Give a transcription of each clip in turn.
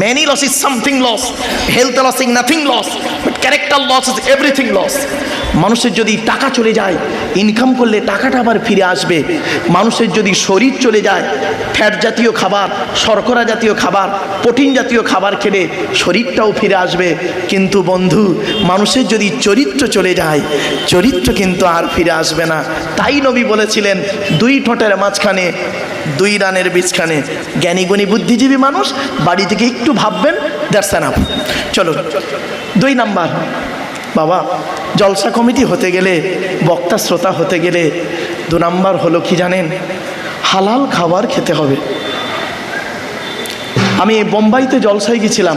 Many loss is something loss, health loss is nothing loss, but character loss is everything loss. মানুষের যদি টাকা চলে যায়, income করলে টাকাটা আবার ফিরে আসবে। মানুষের যদি শরীর চলে যায়, ফ্যাট জাতীয় খাবার, শর্করা জাতীয় খাবার, প্রোটিন জাতীয় খাবার খেলে শরীরটাও ফিরে আসবে। কিন্তু বন্ধু, মানুষের যদি চরিত্র চলে যায়, চরিত্র কিন্তু আর ফিরে আসবে না। তাই নবী বলেছিলেন, দুই ঠোঁটের মাঝখানে দুই রানের বীজখানে। জ্ঞানীগুণী বুদ্ধিজীবী মানুষ বাড়ি থেকে একটু ভাববেন, দ্যাটস এনাফ। চলো 2 নাম্বার, বাবা জলসা কমিটি হতে গেলে, বক্তা শ্রোতা হতে গেলে 2 নাম্বার হলো কি জানেন? হালাল খাবার খেতে হবে। আমি বোম্বাইতে জলসায় গেছিলাম,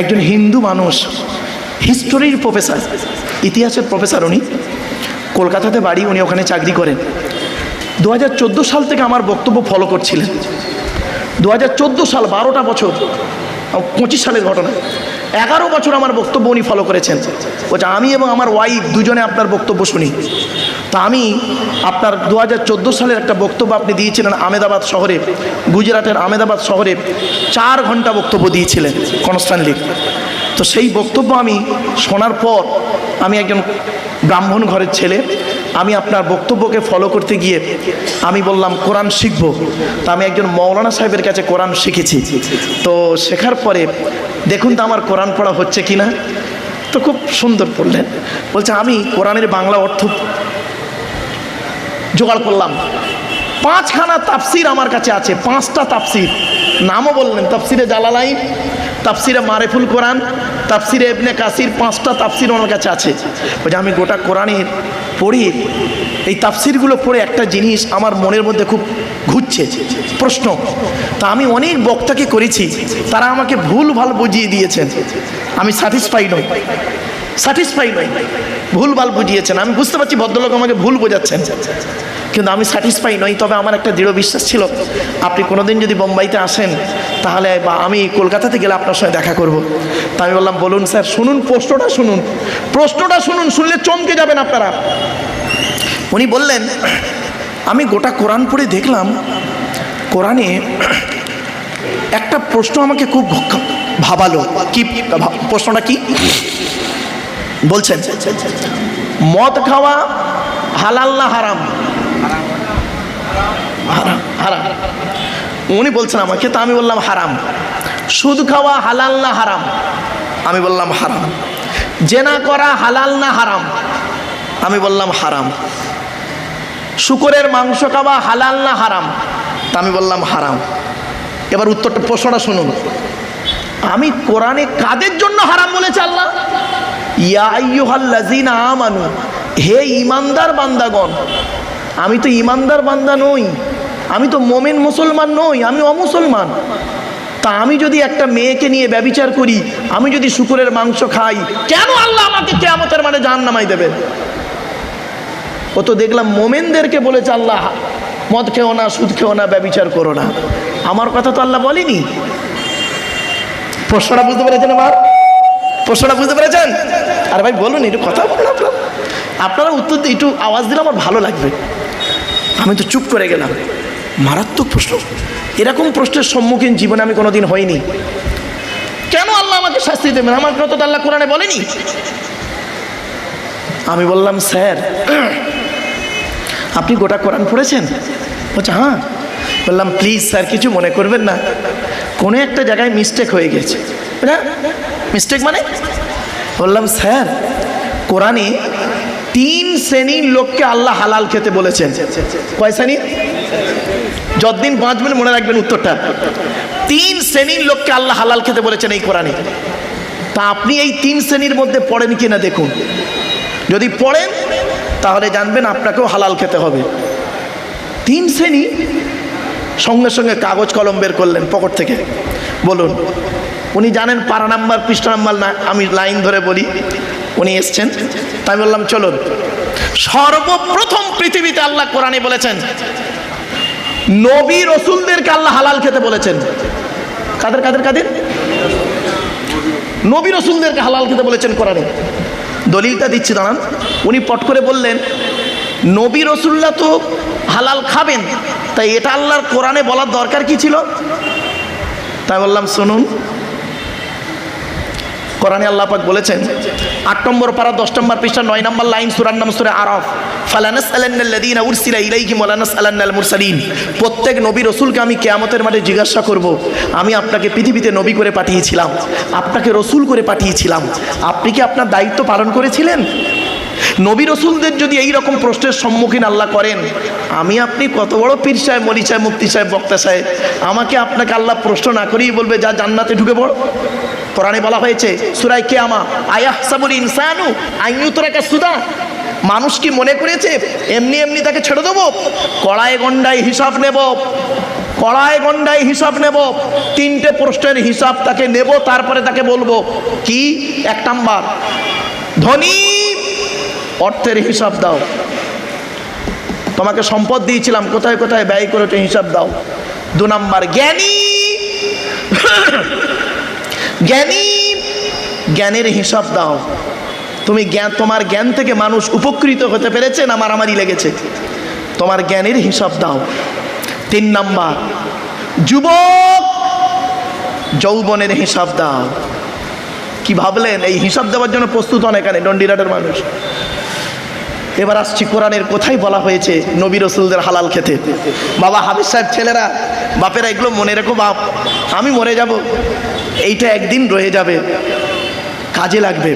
একজন হিন্দু মানুষ, হিস্টোরির প্রফেসর, ইতিহাসের প্রফেসর, উনি কলকাতাতে বাড়ি, উনি ওখানে চাকরি করেন। 2014 সাল থেকে আমার বক্তব্য ফলো করছিলেন। 2014 সাল, 12টা বছর, 25 সালের ঘটনা, 11 বছর আমার বক্তব্য উনি ফলো করেছেন। বলছে আমি এবং আমার ওয়াইফ দুজনে আপনার বক্তব্য শুনি। তা আমি আপনার 2014 সালের একটা বক্তব্য আপনি দিয়েছিলেন আহমেদাবাদ শহরে, গুজরাটের আহমেদাবাদ শহরে 4 ঘন্টা বক্তব্য দিয়েছিলেন কনস্ট্যান্টলি। তো সেই বক্তব্য আমি শোনার পর, আমি একজন ব্রাহ্মণ ঘরের ছেলে, আমি আপনার বক্তব্যকে ফলো করতে গিয়ে আমি বললাম কোরআন শিখবো। তা আমি একজন মৌলানা সাহেবের কাছে কোরআন শিখেছি। তো শেখার পরে দেখুন তো আমার কোরআন পড়া হচ্ছে কি না। তো খুব সুন্দর পড়লেন। বলছে আমি কোরআনের বাংলা অর্থ জোগাড় করলাম, 5খানা তাফসির আমার কাছে আছে, 5টা তাফসির, নামও বললেন, তাফসিরে জালালাইন, তাফসিরে মারিফুল কোরআন, তাফসিরে ইবনে কাসির, 5টা তাফসির আমার কাছে আছে। বলছে আমি গোটা কোরআনের পড়ি, এই তাফসিরগুলো পড়ে একটা জিনিস আমার মনের মধ্যে খুব ঘুরছে, প্রশ্ন। তা আমি অনেক বক্তাকে করেছি, তারা আমাকে ভুল ভাল বুঝিয়ে দিয়েছেন, আমি স্যাটিসফাই নই, ভুল ভাল বুঝিয়েছেন। আমি বুঝতে পারছি ভদ্রলোক আমাকে ভুল বোঝাচ্ছেন, কিন্তু আমি স্যাটিসফাই নই। তবে আমার একটা দৃঢ় বিশ্বাস ছিল, আপনি কোনোদিন যদি বোম্বাইতে আসেন, তাহলে বা আমি কলকাতাতে গেলে আপনার সঙ্গে দেখা করব। তা আমি বললাম বলুন স্যার, শুনুন প্রশ্নটা শুনুন, শুনলে চমকে যাবেন আপনারা। উনি বললেন, আমি গোটা কোরআন পড়ে দেখলাম, কোরআনে একটা প্রশ্ন আমাকে খুব ভাবালো। কি প্রশ্নটা? কি বলছেন? মদ খাওয়া হালাল না হারাম? হারাম। উনি বলছেন আমাকে, তা আমি বললাম হারাম। সুদ খাওয়া হালাল না হারাম? আমি বললাম হারাম। জেনা করা হালাল না হারাম? আমি বললাম হারাম। শুকরের মাংস খাওয়া হালাল না হারাম? তা আমি বললাম হারাম। এবার উত্তরটা, প্রশ্নটা শুনুন। আমি কোরআনে কাদের জন্য হারাম বলেছে আল্লাহ? ইয়া আইয়ুহাল্লাযীনা আমানু, হে ঈমানদার বান্দাগণ। আমি তো ঈমানদার বান্দা নই, আমি তো মুমিন মুসলমান নই, আমি অমুসলমান। তা আমি যদি একটা মেয়েকে নিয়ে ব্যভিচার করি, আমি যদি শুকরের মাংস খাই, কেন আল্লাহ আমাকে কিয়ামতের মাঠে জাহান্নামে দেবেন? ও তো দেখলাম মোমেনদেরকে বলেছে আল্লাহ, মদ খেও না, সুদ খেও না, ব্যভিচার করো না। আমার কথা তো আল্লাহ বলেনি। প্রশ্নটা বুঝতে পেরেছেন? প্রশ্নটা বুঝতে পেরেছেন? আর ভাই বলুন, একটু কথা বলুন। আপনারা উত্তর দিয়ে একটু আওয়াজ দিলে আমার ভালো লাগবে। আমি তো চুপ করে গেলাম। মারাত্মক প্রশ্ন, এরকম প্রশ্নের সম্মুখীন জীবনে আমি কোনোদিন হইনি। কেন আল্লাহ আমাকে শাস্তি দেবেন? আমার কথা তো আল্লাহ কোরআনে বলেনি। আমি বললাম স্যার, আপনি গোটা কোরআন পড়েছেন? বলছে হ্যাঁ। বললাম প্লিজ স্যার, কিছু মনে করবেন না, কোনো একটা জায়গায় মিস্টেক হয়ে গেছে। মিস্টেক মানে? বললাম স্যার, কোরআনে 3 শ্রেণীর লোককে আল্লাহ হালাল খেতে বলেছেন। কয় শ্রেণী? যতদিন বাঁচবেন মনে রাখবেন উত্তরটা। 3 শ্রেণীর লোককে আল্লাহ হালাল খেতে বলেছেন এই কোরআনে। তা আপনি এই 3 শ্রেণীর মধ্যে পড়েন কিনা দেখুন। যদি পড়েন তাহলে জানবেন আপনাকেও হালাল খেতে হবে। 3 শ্রেণী। সঙ্গে সঙ্গে কাগজ কলম বের করলেন পকেট থেকে। বলুন। উনি জানেন পারা নাম্বার, পৃষ্ঠা নাম্বার না, আমি লাইন ধরে বলি। উনি এসছেন, তাই বললাম চলুন। সর্বপ্রথম পৃথিবীতে আল্লাহ কোরআনে বলেছেন, নবী রসুলদেরকে আল্লাহ হালাল খেতে বলেছেন। কাদের কাদের কাদের? নবী রসুলদেরকে হালাল খেতে বলেছেন কোরআনে। দলিলটা দিচ্ছি, দাঁড়ান। উনি পট করে বললেন, নবী রসুল্লাহ তো হালাল খাবেন, তাই এটা আল্লাহর কোরআনে বলার দরকার কি ছিল? তাই বললাম শুনুন, কোরআনে আল্লাহ পাক বলেছেন 8 নম্বর পারা 10 নম্বর পৃষ্ঠা 9 নম্বর লাইন, সূরার নাম সূরা আরাফ, ফালানাসআলান্নাল্লাযীনা উরসিলা ইলাইহিম ওয়া লানাসআলান্নাল মুরসালিন। প্রত্যেক নবী রসুলকে আমি কিয়ামতের মাঠে জিজ্ঞাসা করব, আমি আপনাকে পৃথিবীতে নবী করে পাঠিয়েছিলাম, আপনাকে রসুল করে পাঠিয়েছিলাম, আপনি কি আপনার দায়িত্ব পালন করেছিলেন? নবী রসুলদের যদি এই রকম প্রশ্নের সম্মুখীন আল্লাহ করেন, আমি আপনি কত বড় পীর সাহেব, মলি সাহেব, মুফতি সাহেব, বক্তা সাহেব, আমাকে আপনাকে আল্লাহ প্রশ্ন না করেই বলবে যা জান্নাতে ঢুকে পড়। কোরআনে বলা হয়েছে সূরা কিয়ামা, আয়াহসাবুল ইনসানু আইয়ুতরাকা সুদা, মানুষ কি মনে করেছে এমনি এমনি তাকে ছেড়ে দেবো? কড়ায় গন্ডায় হিসাব নেব, কড়ায় গন্ডায় হিসাব নেব, 3টে প্রশ্নের হিসাব তাকে নেব, তারপরে তাকে বলবো কি? 1 নাম্বার, ধনী, অর্থের হিসাব দাও, তোমাকে সম্পদ দিয়েছিলাম, কোথায় কোথায় ব্যয় করেছো হিসাব দাও। 2 নাম্বার, জ্ঞানী, জ্ঞানী, জ্ঞানের হিসাব দাও, তুমি জ্ঞান, তোমার জ্ঞান থেকে মানুষ উপকৃত হতে পেরেছে না মারামারি লেগেছে, তোমার জ্ঞানের হিসাব দাও। 3 নাম্বার, যুবক, যৌবনের হিসাব দাও। কি ভাবলেন এই হিসাব দেওয়ার জন্য প্রস্তুত হন এখানে ডন্ডিরাটের মানুষ? এবার আসছি কোরআনের কোথায় বলা হয়েছে নবী রসুলদের হালাল খেতে। বাবা হাফিজ সাহেব, ছেলেরা, বাপেরা, এগুলো মনে রেখো বাপ, আমি মরে যাব, এইটা একদিন রয়ে যাবে, কাজে লাগবে।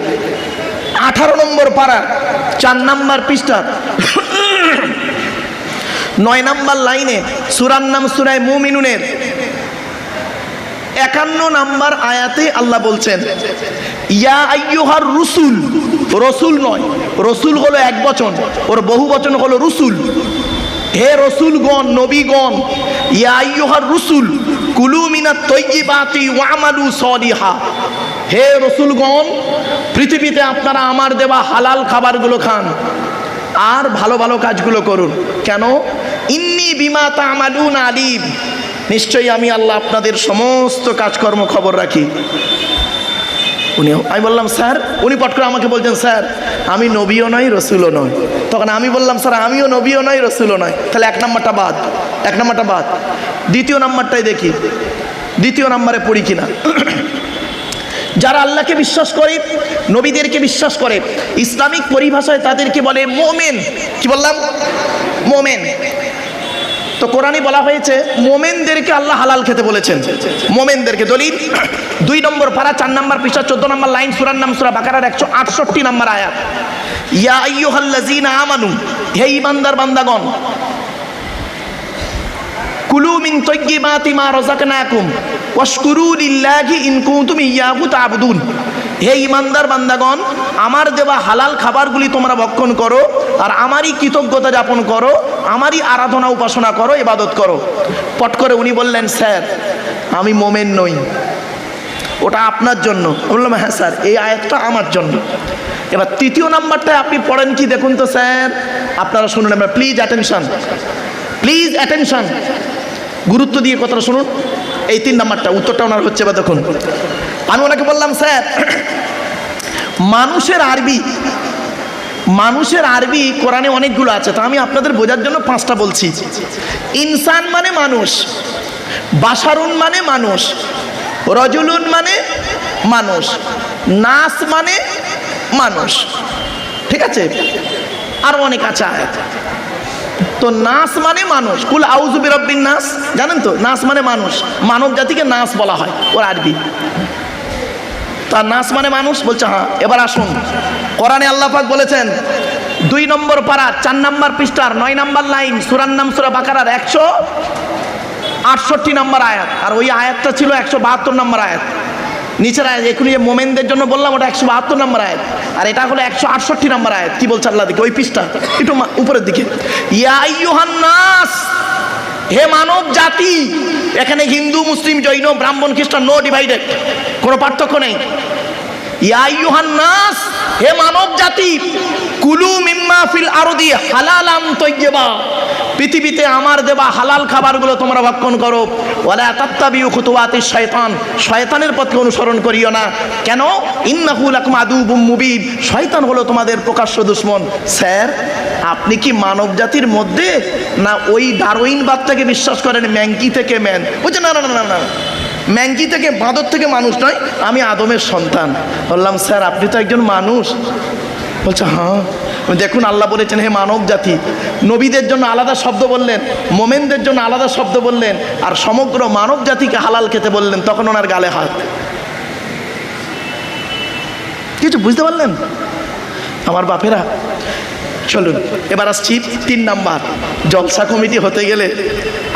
18 নম্বর পারা 4 নম্বর পৃষ্ঠা 9 নম্বর লাইনে, সূরার নাম সূরা মুমিনুনের 51 নম্বর আয়াতে আল্লাহ বলছেন, ইয়া আইয়ুহার রুসুল, রসুল নয়, রসুল হলো এক বচন, ওর বহু বচন হলো রুসুল। হে রসুলগণ, নবীগণ, ইয়া আইয়ুহার রুসুল কুলু মিনাত তাইয়্যিবাতি ওয়া'মালু সলিহা, হে রসুলগণ, পৃথিবীতে আপনারা আমার দেওয়া হালাল খাবারগুলো খান আর ভালো ভালো কাজগুলো করুন। কেন? ইন্নী বিমা তা'মালুনা আলিম, নিশ্চয়ই আমি আল্লাহ আপনাদের সমস্ত কাজকর্ম খবর রাখি। আমি বললাম স্যার, উনি পট করে আমাকে বলছেন স্যার আমি নবীও নই রসুলও নয়। তখন আমি বললাম স্যার আমিও নবীও নই রসুলও নয়। তাহলে 1 নম্বরটা বাদ, 1 নম্বরটা বাদ। 2য় নম্বরটাই দেখি, 2য় নম্বরে পড়ি কিনা। যারা আল্লাহকে বিশ্বাস করে, নবীদেরকে বিশ্বাস করে, ইসলামিক পরিভাষায় তাদেরকে বলে মোমেন। কি বললাম? মোমেন। তো কোরআনে বলা হয়েছে মোমেনদেরকে আল্লাহ হালাল খেতে বলেছেন। মোমেনদেরকে দলিল 2 নম্বর পারা 4 নম্বর পৃষ্ঠা 14 নম্বর লাইন, সূরার নাম সূরা বাকারার 168 নম্বর আয়াত, ইয়া আইয়ুহাল্লাযীনা আমানু, হে ঈমানদার বান্দাগণ, কুলু মিন তাইয়্যিবাতি মা রাযাকনাকুম ওয়াশকুরু লিল্লাহি ইন কুনতুম ইয়্যাহু তা'বুদুন, হে ঈমানদার বান্দাগণ, আমার দেওয়া হালাল খাবারগুলি তোমরা ভক্ষণ করো আর আমারই কৃতজ্ঞতা যাপন করো, আমারই আরাধনা উপাসনা করো, ইবাদত করো। পট করে উনি বললেন স্যার আমি মোমেন নই, ওটা আপনার জন্য। বললাম হ্যাঁ স্যার এই আয়াতটা আমার জন্য। এবার 3য় নাম্বারটায় আপনি পড়েন কি দেখুন তো স্যার, আপনারা শুনুন, আমরা প্লিজ অ্যাটেনশন, প্লিজ অ্যাটেনশন, গুরুত্ব দিয়ে কথাটা শুনুন। এই 3 নাম্বারটা উত্তরটা ওনার হচ্ছে বা দেখুন। আমি ওনাকে বললাম স্যার মানুষের আরবি, মানুষের আরবি কোরআনে অনেকগুলো আছে, তা আমি আপনাদের বোঝার জন্য 5টা বলছি। ইনসান মানে মানুষ, বাশারুন মানে মানুষ, রজুলুন মানে মানুষ, নাস মানে মানুষ, ঠিক আছে? আরো অনেক আছে আয়াত। তো নাস মানে মানুষ, কুল আউযু বিরাব্বিন নাস, জানেন তো নাস মানে মানুষ, মানব জাতিকে নাস বলা হয় ওর আরবি। তা নাস মানে মানুষ বলছে হ্যাঁ। এবার আসুন কোরআনে আল্লাহ পাক বলেছেন 2 নম্বর পারা 4 নম্বর পৃষ্ঠার 9 নম্বর লাইন, সূরার নাম সূরা বাকারার 168 নম্বর আয়াত, আর ওই আয়াতটা ছিল 172 নম্বর আয়াত। নিচের আয়াত এখনই যে মোমেনদের জন্য বললাম ওটা 172 নম্বর আয়াত, আর এটা হলো 168 নম্বর আয়াত। কি বলছে আল্লাহ দিকে ওই পৃষ্ঠা একটু উপরের দিকে, ইয়া আইয়ুহান নাস, হে মানব জাতি। এখানে হিন্দু, মুসলিম, জৈন, ব্রাহ্মণ, খ্রিস্টান, নো ডিভাইডেড, কোনো পার্থক্য নেই। ইয়া আইয়ুহান নাস, হে মানব জাতি, কুলু মিম্মা ফিল আরদি হালালান তাইয়্যিবা, পৃথিবীতে আমার দেওয়া হালাল খাবারগুলো তোমরা ভক্ষণ করো। ওয়ালা তাত্তাবিউ খুতুওয়াতিশ শয়তান, শয়তানের পথকে অনুসরণ করিও না। কেন? ইন্নাহু লাকুম আদুউম মুবিন, শয়তান হলো তোমাদের প্রকাশ্য দুশমন। স্যার আপনি কি মানব জাতির মধ্যে না ওই ডারউইনবাদটাকে বিশ্বাস করেন, ম্যাঙ্কি থেকে ম্যান? বলছে না না না না, ম্যাঙ্কি থেকে, বাঁদর থেকে মানুষ নয়, আমি আদমের সন্তান। বললাম স্যার আপনি তো একজন মানুষ। বলছে হ্যাঁ। দেখুন আল্লাহ বলেছেন হে মানব জাতি, নবীদের জন্য আলাদা শব্দ বললেন, মোমেনদের জন্য আলাদা শব্দ বললেন, আর সমগ্র মানব জাতিকে হালাল খেতে বললেন। তখন ওনার গালে হাত। কিছু বুঝতে পারলেন আমার বাপেরা? চলুন এবার আসছি 3 নাম্বার। জলসা কমিটি হতে গেলে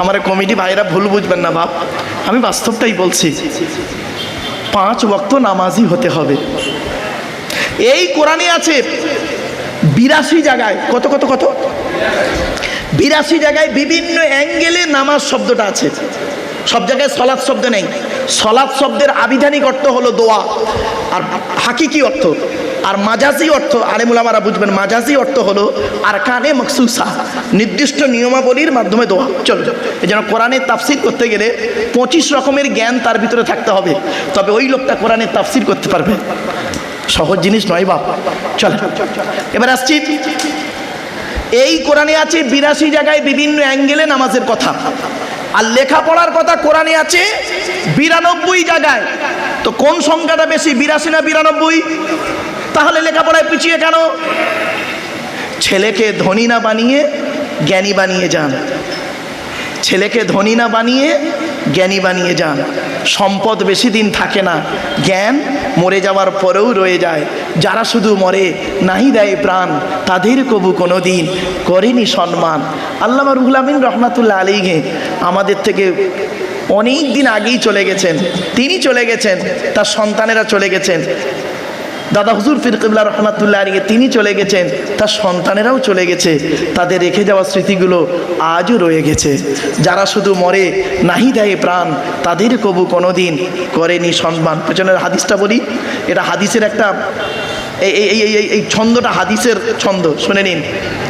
আমার কমিটি ভাইরা ভুল বুঝবেন না বাপ, আমি বাস্তবটাই বলছি, 5 ওয়াক্ত নামাজি হতে হবে। এই কোরআনে আছে 82 জায়গায়, কত কত কত 82 জায়গায় বিভিন্ন অ্যাঙ্গেলে নামাজ শব্দটা আছে। সব জায়গায় সলাৎ শব্দ নেই। সলাৎ শব্দের আবিধানিক অর্থ হলো দোয়া, আর হাকিকি অর্থ আর মাজাজি অর্থ, আলেমুল আমারা বুঝবেন, মাজাজি অর্থ হলো আর কানে মখসুসা, নির্দিষ্ট নিয়মাবলীর মাধ্যমে দোয়া। চলো, এই জন্য কোরআনের তাফসির করতে গেলে 25 রকমের জ্ঞান তার ভিতরে থাকতে হবে, তবে ওই লোকটা কোরআনের তাফসির করতে পারবে। সহজ জিনিস নয় বাপ। চল এবার আসছি, এই কোরআনে আছে 82 জায়গায় বিভিন্ন অ্যাঙ্গেলে নামাজের কথা, আর লেখাপড়ার কথা কোরআনে আছে 92 জায়গায়। তো কোন সংখ্যাটা বেশি, 82 না 92? তাহলে লেখাপড়ায় পিছিয়ে কেন? ছেলেকে ধনী না বানিয়ে জ্ঞানী বানিয়ে যান, ছেলেকে ধনী না বানিয়ে জ্ঞানী বানিয়ে যান। সম্পদ বেশি দিন থাকে না, জ্ঞান মরে যাওয়ার পরেও রয়ে যায়। যারা শুধু মরে নাহি দেয় প্রাণ, তাদের কবু কোনো দিন করেনি সম্মান। আল্লামা রুহুল আমিন রহমাতুল্লাহ আলাইহি আমাদের থেকে অনেক দিন আগেই চলে গেছেন। তিনি চলে গেছেন, তার সন্তানেরা চলে গেছেন। দাদা হুজুর পীর কিবলা রহমাতুল্লাহ আলাইহি তিনি চলে গেছেন, তার সন্তানেরাও চলে গেছে। তাদের রেখে যাওয়া স্মৃতিগুলো আজও রয়ে গেছে। যারা শুধু মরে নাহি দেয় প্রাণ, তাদের কবু কোনোদিন করেনি সম্মান। পেছনের হাদিসটা বলি, এটা হাদিসের একটা এই ছন্দটা হাদিসের ছন্দ, শুনে নিন।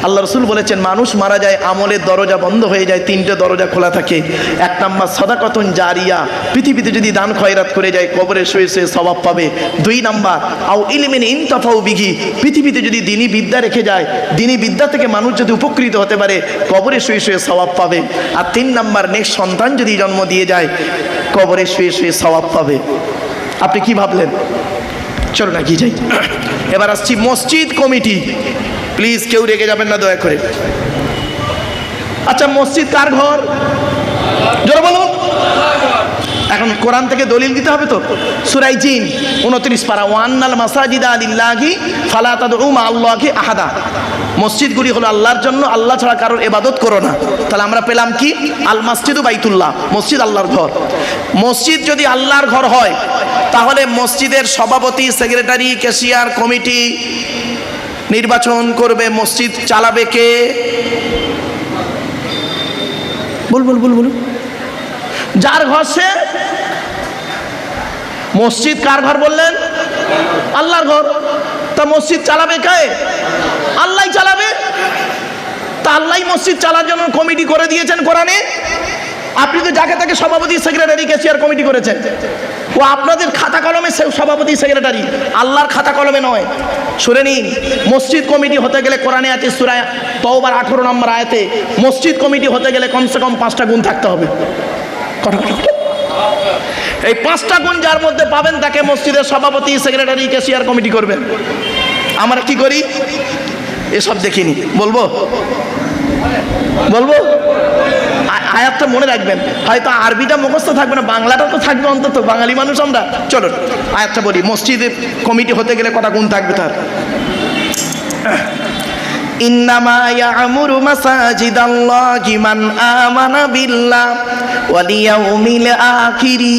আল্লাহ রসুল বলেছেন মানুষ মারা যায়, আমলের দরজা বন্ধ হয়ে যায়, 3টে দরজা খোলা থাকে। 1 নাম্বার সাদাকাতুন জারিয়া, পৃথিবীতে যদি দান খয়রাত করে যায় কবরে শুয়ে শুয়ে সওয়াব পাবে। 2 নাম্বার আও ইলমিন ইনতাফাউ বিহি, পৃথিবীতে যদি দ্বীনি বিদ্যা রেখে যায়, দ্বীনি বিদ্যা থেকে মানুষ যদি উপকৃত হতে পারে কবরে শুয়ে শুয়ে সওয়াব পাবে। আর 3 নাম্বার নেক্সট সন্তান যদি জন্ম দিয়ে যায় কবরে শুয়ে শুয়ে সওয়াব পাবে। আপনি কি ভাবলেন? চলো না কি যাই। এবার আসছি মসজিদ কমিটি, প্লিজ কেউ রেগে যাবেন না দয়া করে। আচ্ছা মসজিদ কার ঘর? জোরে বলুন। এখন কোরআন থেকে দলিল দিতে হবে তো। সূরা জিন 29 পারা, ওয়ান্নাল মাসাজিদা লিল্লাহি ফালা তাদউ মা আল্লাহি আহাদা। মসজিদগুলি হলো আল্লাহর জন্য, আল্লাহ ছাড়া কারোর ইবাদত করো না। তাহলে আমরা পেলাম কি? আল মাসজিদু বাইতুল্লাহ, মসজিদ আল্লাহর ঘর। মসজিদ যদি আল্লাহর ঘর হয় তাহলে মসজিদের সভাপতি, সেক্রেটারি, ক্যাশিয়ার, কমিটি নির্বাচন করবে। মসজিদ চালাবে কে? বল বল বল বল। যার ঘর সে। মসজিদ কার ঘর বললেন? আল্লাহর ঘর। তা মসজিদ চালাবে কে? আল্লাহই চালাবে। তা আল্লাহই মসজিদ চালার জন্য কমিটি করে দিয়েছেন কোরআনে। আপনি তো যাকে তাকে সভাপতি, সেক্রেটারি, ক্যাশিয়ার কমিটি করেছেন। ও আপনাদের খাতা কলমে সভাপতি, সেক্রেটারি, আল্লাহর খাতা কলমে নয়। শুনে নিন, মসজিদ কমিটি হতে গেলে কোরআনে আছে সূরা তাওবার 18 নম্বর আয়াতে, মসজিদ কমিটি হতে গেলে কমসে কম 5টা গুণ থাকতে হবে। এই 5টা গুণ যার মধ্যে পাবেন তাকে মসজিদের সভাপতি, সেক্রেটারি, ক্যাশিয়ার কমিটি করবেন। আমরা কি করি? এসব দেখিনি। বলবো বলবো আয়াতটা মনে রাখবেন। হয়তো আরবিটা মুখস্থ থাকবে না, বাংলাটা তো থাকবে অন্তত, বাঙালি মানুষ আমরা। চলো আয়াতটা বলি। মসজিদের কমিটি হতে গেলে কটা গুণ থাকবে তার? ইন্নামা ইয়ামুরু মাসাজিদাল্লাহি মান আমানা বিল্লাহ ওয়াল ইয়াউমিল আখিরি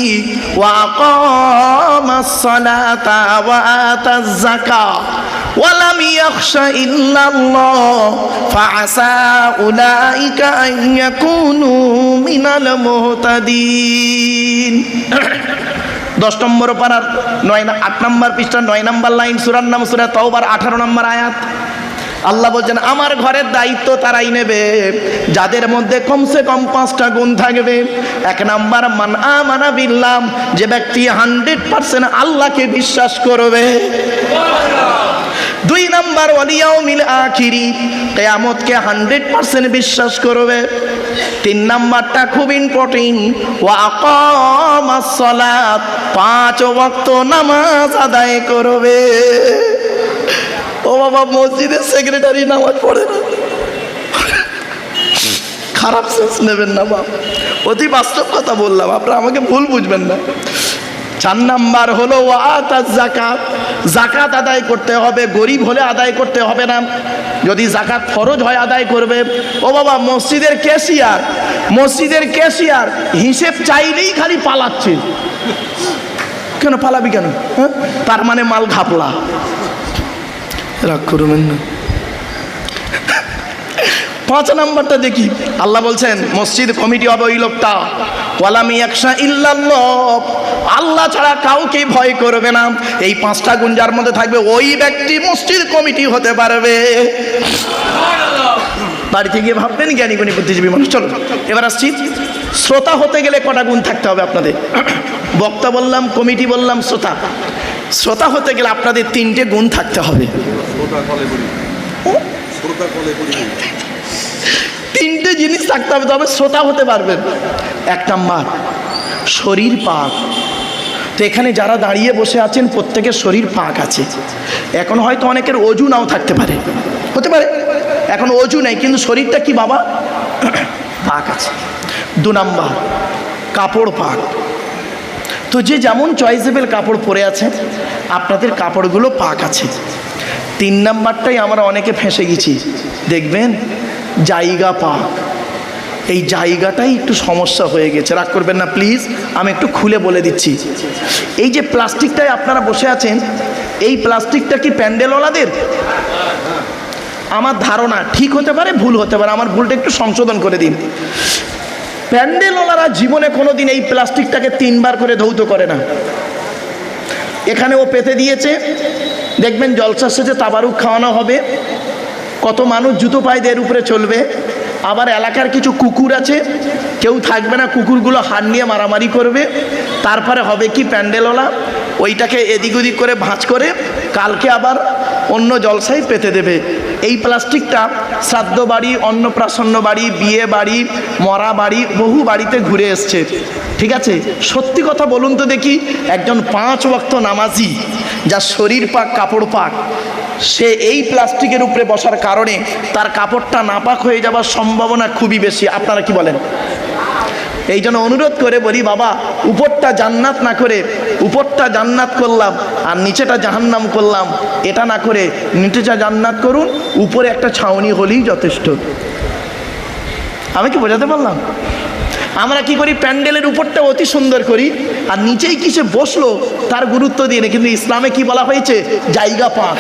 ওয়া আকামাস সালাতা ওয়া আতাজ যাকাত ওয়া লাম ইয়াখশা ইল্লাল্লাহ ফাআসা উলাইকা আন ইয়াকুনু মিনাল মুহতাদিন। 10 নম্বর পারার 8 নম্বর পৃষ্ঠা 9 নম্বর লাইন, সূরার নাম সূরা তাওবার 18 নম্বর আয়াত। আল্লাহ বলছেন আমার ঘরের দায়িত্ব তারাই নেবে যাদের মধ্যে কমসে কম 5টা গুণ থাকবে। 1 নাম্বার মান আমানা বিল্লাহ, যে ব্যক্তি 100% আল্লাহকে বিশ্বাস করবে। দুই নাম্বার ওয়ালিয়াউমিল আখিরি, কিয়ামতকে 100% বিশ্বাস করবে। তিন নাম্বারটা খুব ইম্পর্টেন্ট, ওয়া আকামাস সালাত, 5 ওয়াক্ত নামাজ আদায় করবে। ও বাবা, মসজিদের সেক্রেটারি নামাজ পড়ে না, খারাপ সেন্স নেবেন না বাবা, অতি বাস্তব কথা বললাম, আপনারা আমাকে ভুল বুঝবেন না। 4 নাম্বার হলো ওয়াতাজ যাকাত, যাকাত আদায় করতে হবে, গরিব হলে আদায় করতে হবে না, যদি যাকাত ফরজ হয় আদায় করবে। ও বাবা, মসজিদের ক্যাশিয়ার হিসেব চাইলেই খালি পালাচ্ছে, কেন পালাবি কেন? হ্যাঁ, তার মানে মাল ঘাপলা, রাগ করবেন না। 5 নাম্বারটা দেখি, আল্লাহ বলছেন মসজিদ কমিটি হবে ওই লোকটা, ওয়ালাম ইয়াখশা ইল্লাল্লাহ, আল্লাহ ছাড়া কাউকে ভয় করবে না। এই 5টা গুণ যার মধ্যে থাকবে ওই ব্যক্তি মসজিদ কমিটি হতে পারবে। বাড়িতে গিয়ে ভাববেন জ্ঞানী গুণী বুদ্ধিজীবী মানুষ। চলো এবার আসছি, শ্রোতা হতে গেলে কটা গুণ থাকতে হবে আপনাদের? বক্তা বললাম, কমিটি বললাম, শ্রোতা হতে গেলে আপনাদের 3টে গুণ থাকতে হবে। 3টে জিনিস থাকতে হবে, তবে শ্রোতা হতে পারবেন। 1 নাম্বার, শরীর পাক। তো এখানে যারা দাঁড়িয়ে বসে আছেন প্রত্যেকের শরীর পাক আছে। এখন হয়তো অনেকের অজু নাও থাকতে পারে, হতে পারে এখন অজু নেই, কিন্তু শরীরটা কি বাবা পাক আছে। 2 নাম্বার, কাপড় পাক। তো যে যেমন চয়েসেবল কাপড় পরে আছে, আপনাদের কাপড়গুলো পাক আছে। 3 নাম্বারটাই আমরা অনেকে ফেঁসে গেছি, দেখবেন জায়গা পাক। এই জায়গাটাই একটু সমস্যা হয়ে গেছে, রাগ করবেন না প্লিজ, আমি একটু খুলে বলে দিচ্ছি। এই যে প্লাস্টিকটায় আপনারা বসে আছেন, এই প্লাস্টিকটা কি প্যান্ডেলওয়ালাদের? আমার ধারণা ঠিক হতে পারে, ভুল হতে পারে, আমার ভুলটা একটু সংশোধন করে দিন। প্যান্ডেলওয়ালারা জীবনে কোনোদিন এই প্লাস্টিকটাকে 3 বার করে ধৌত করে না। এখানে ও পেতে দিয়েছে, দেখবেন জলসার শেষে তাবারুক খাওয়ানো হবে, কত মানুষ জুতো পায়ে এর উপরে চলবে। আবার এলাকার কিছু কুকুর আছে, কেউ থাকবে না, কুকুরগুলো হাত নিয়ে মারামারি করবে। তারপরে হবে কি, প্যান্ডেলওয়ালা ওইটাকে এদিক ওদিক করে ভাঁজ করে কালকে আবার অন্য জলসায় পেতে দেবে। এই প্লাস্টিকটা শ্রাদ্ধ বাড়ি, অন্নপ্রাশন বাড়ি, বিয়ে বাড়ি, মরা বাড়ি, বহু বাড়িতে ঘুরে এসছে। ঠিক আছে, সত্যি কথা বলুন তো দেখি, একজন 5 ওয়াক্ত নামাজি, যার শরীর পাক, কাপড় পাক, সে এই প্লাস্টিকের উপরে বসার কারণে তার কাপড়টা নাপাক হয়ে যাওয়ার সম্ভাবনা খুবই বেশি। আপনারা কি বলেন? এই জন্য অনুরোধ করে বলি, বাবা উপরটা জান্নাত না করে উপরটা জান্নাত করলাম আর নিচেটা জাহান্নাম করলাম, এটা না করে নিচেটা জান্নাত করুন, উপরে একটা ছাউনি হলেই যথেষ্ট। আমি কি বোঝাতে পারলাম? আমরা কি করি, প্যান্ডেলের উপরটা অতি সুন্দর করি আর নিচেই কিসে বসলো তার গুরুত্ব দিয়ে না। কিন্তু ইসলামে কি বলা হয়েছে? জায়গা পাক।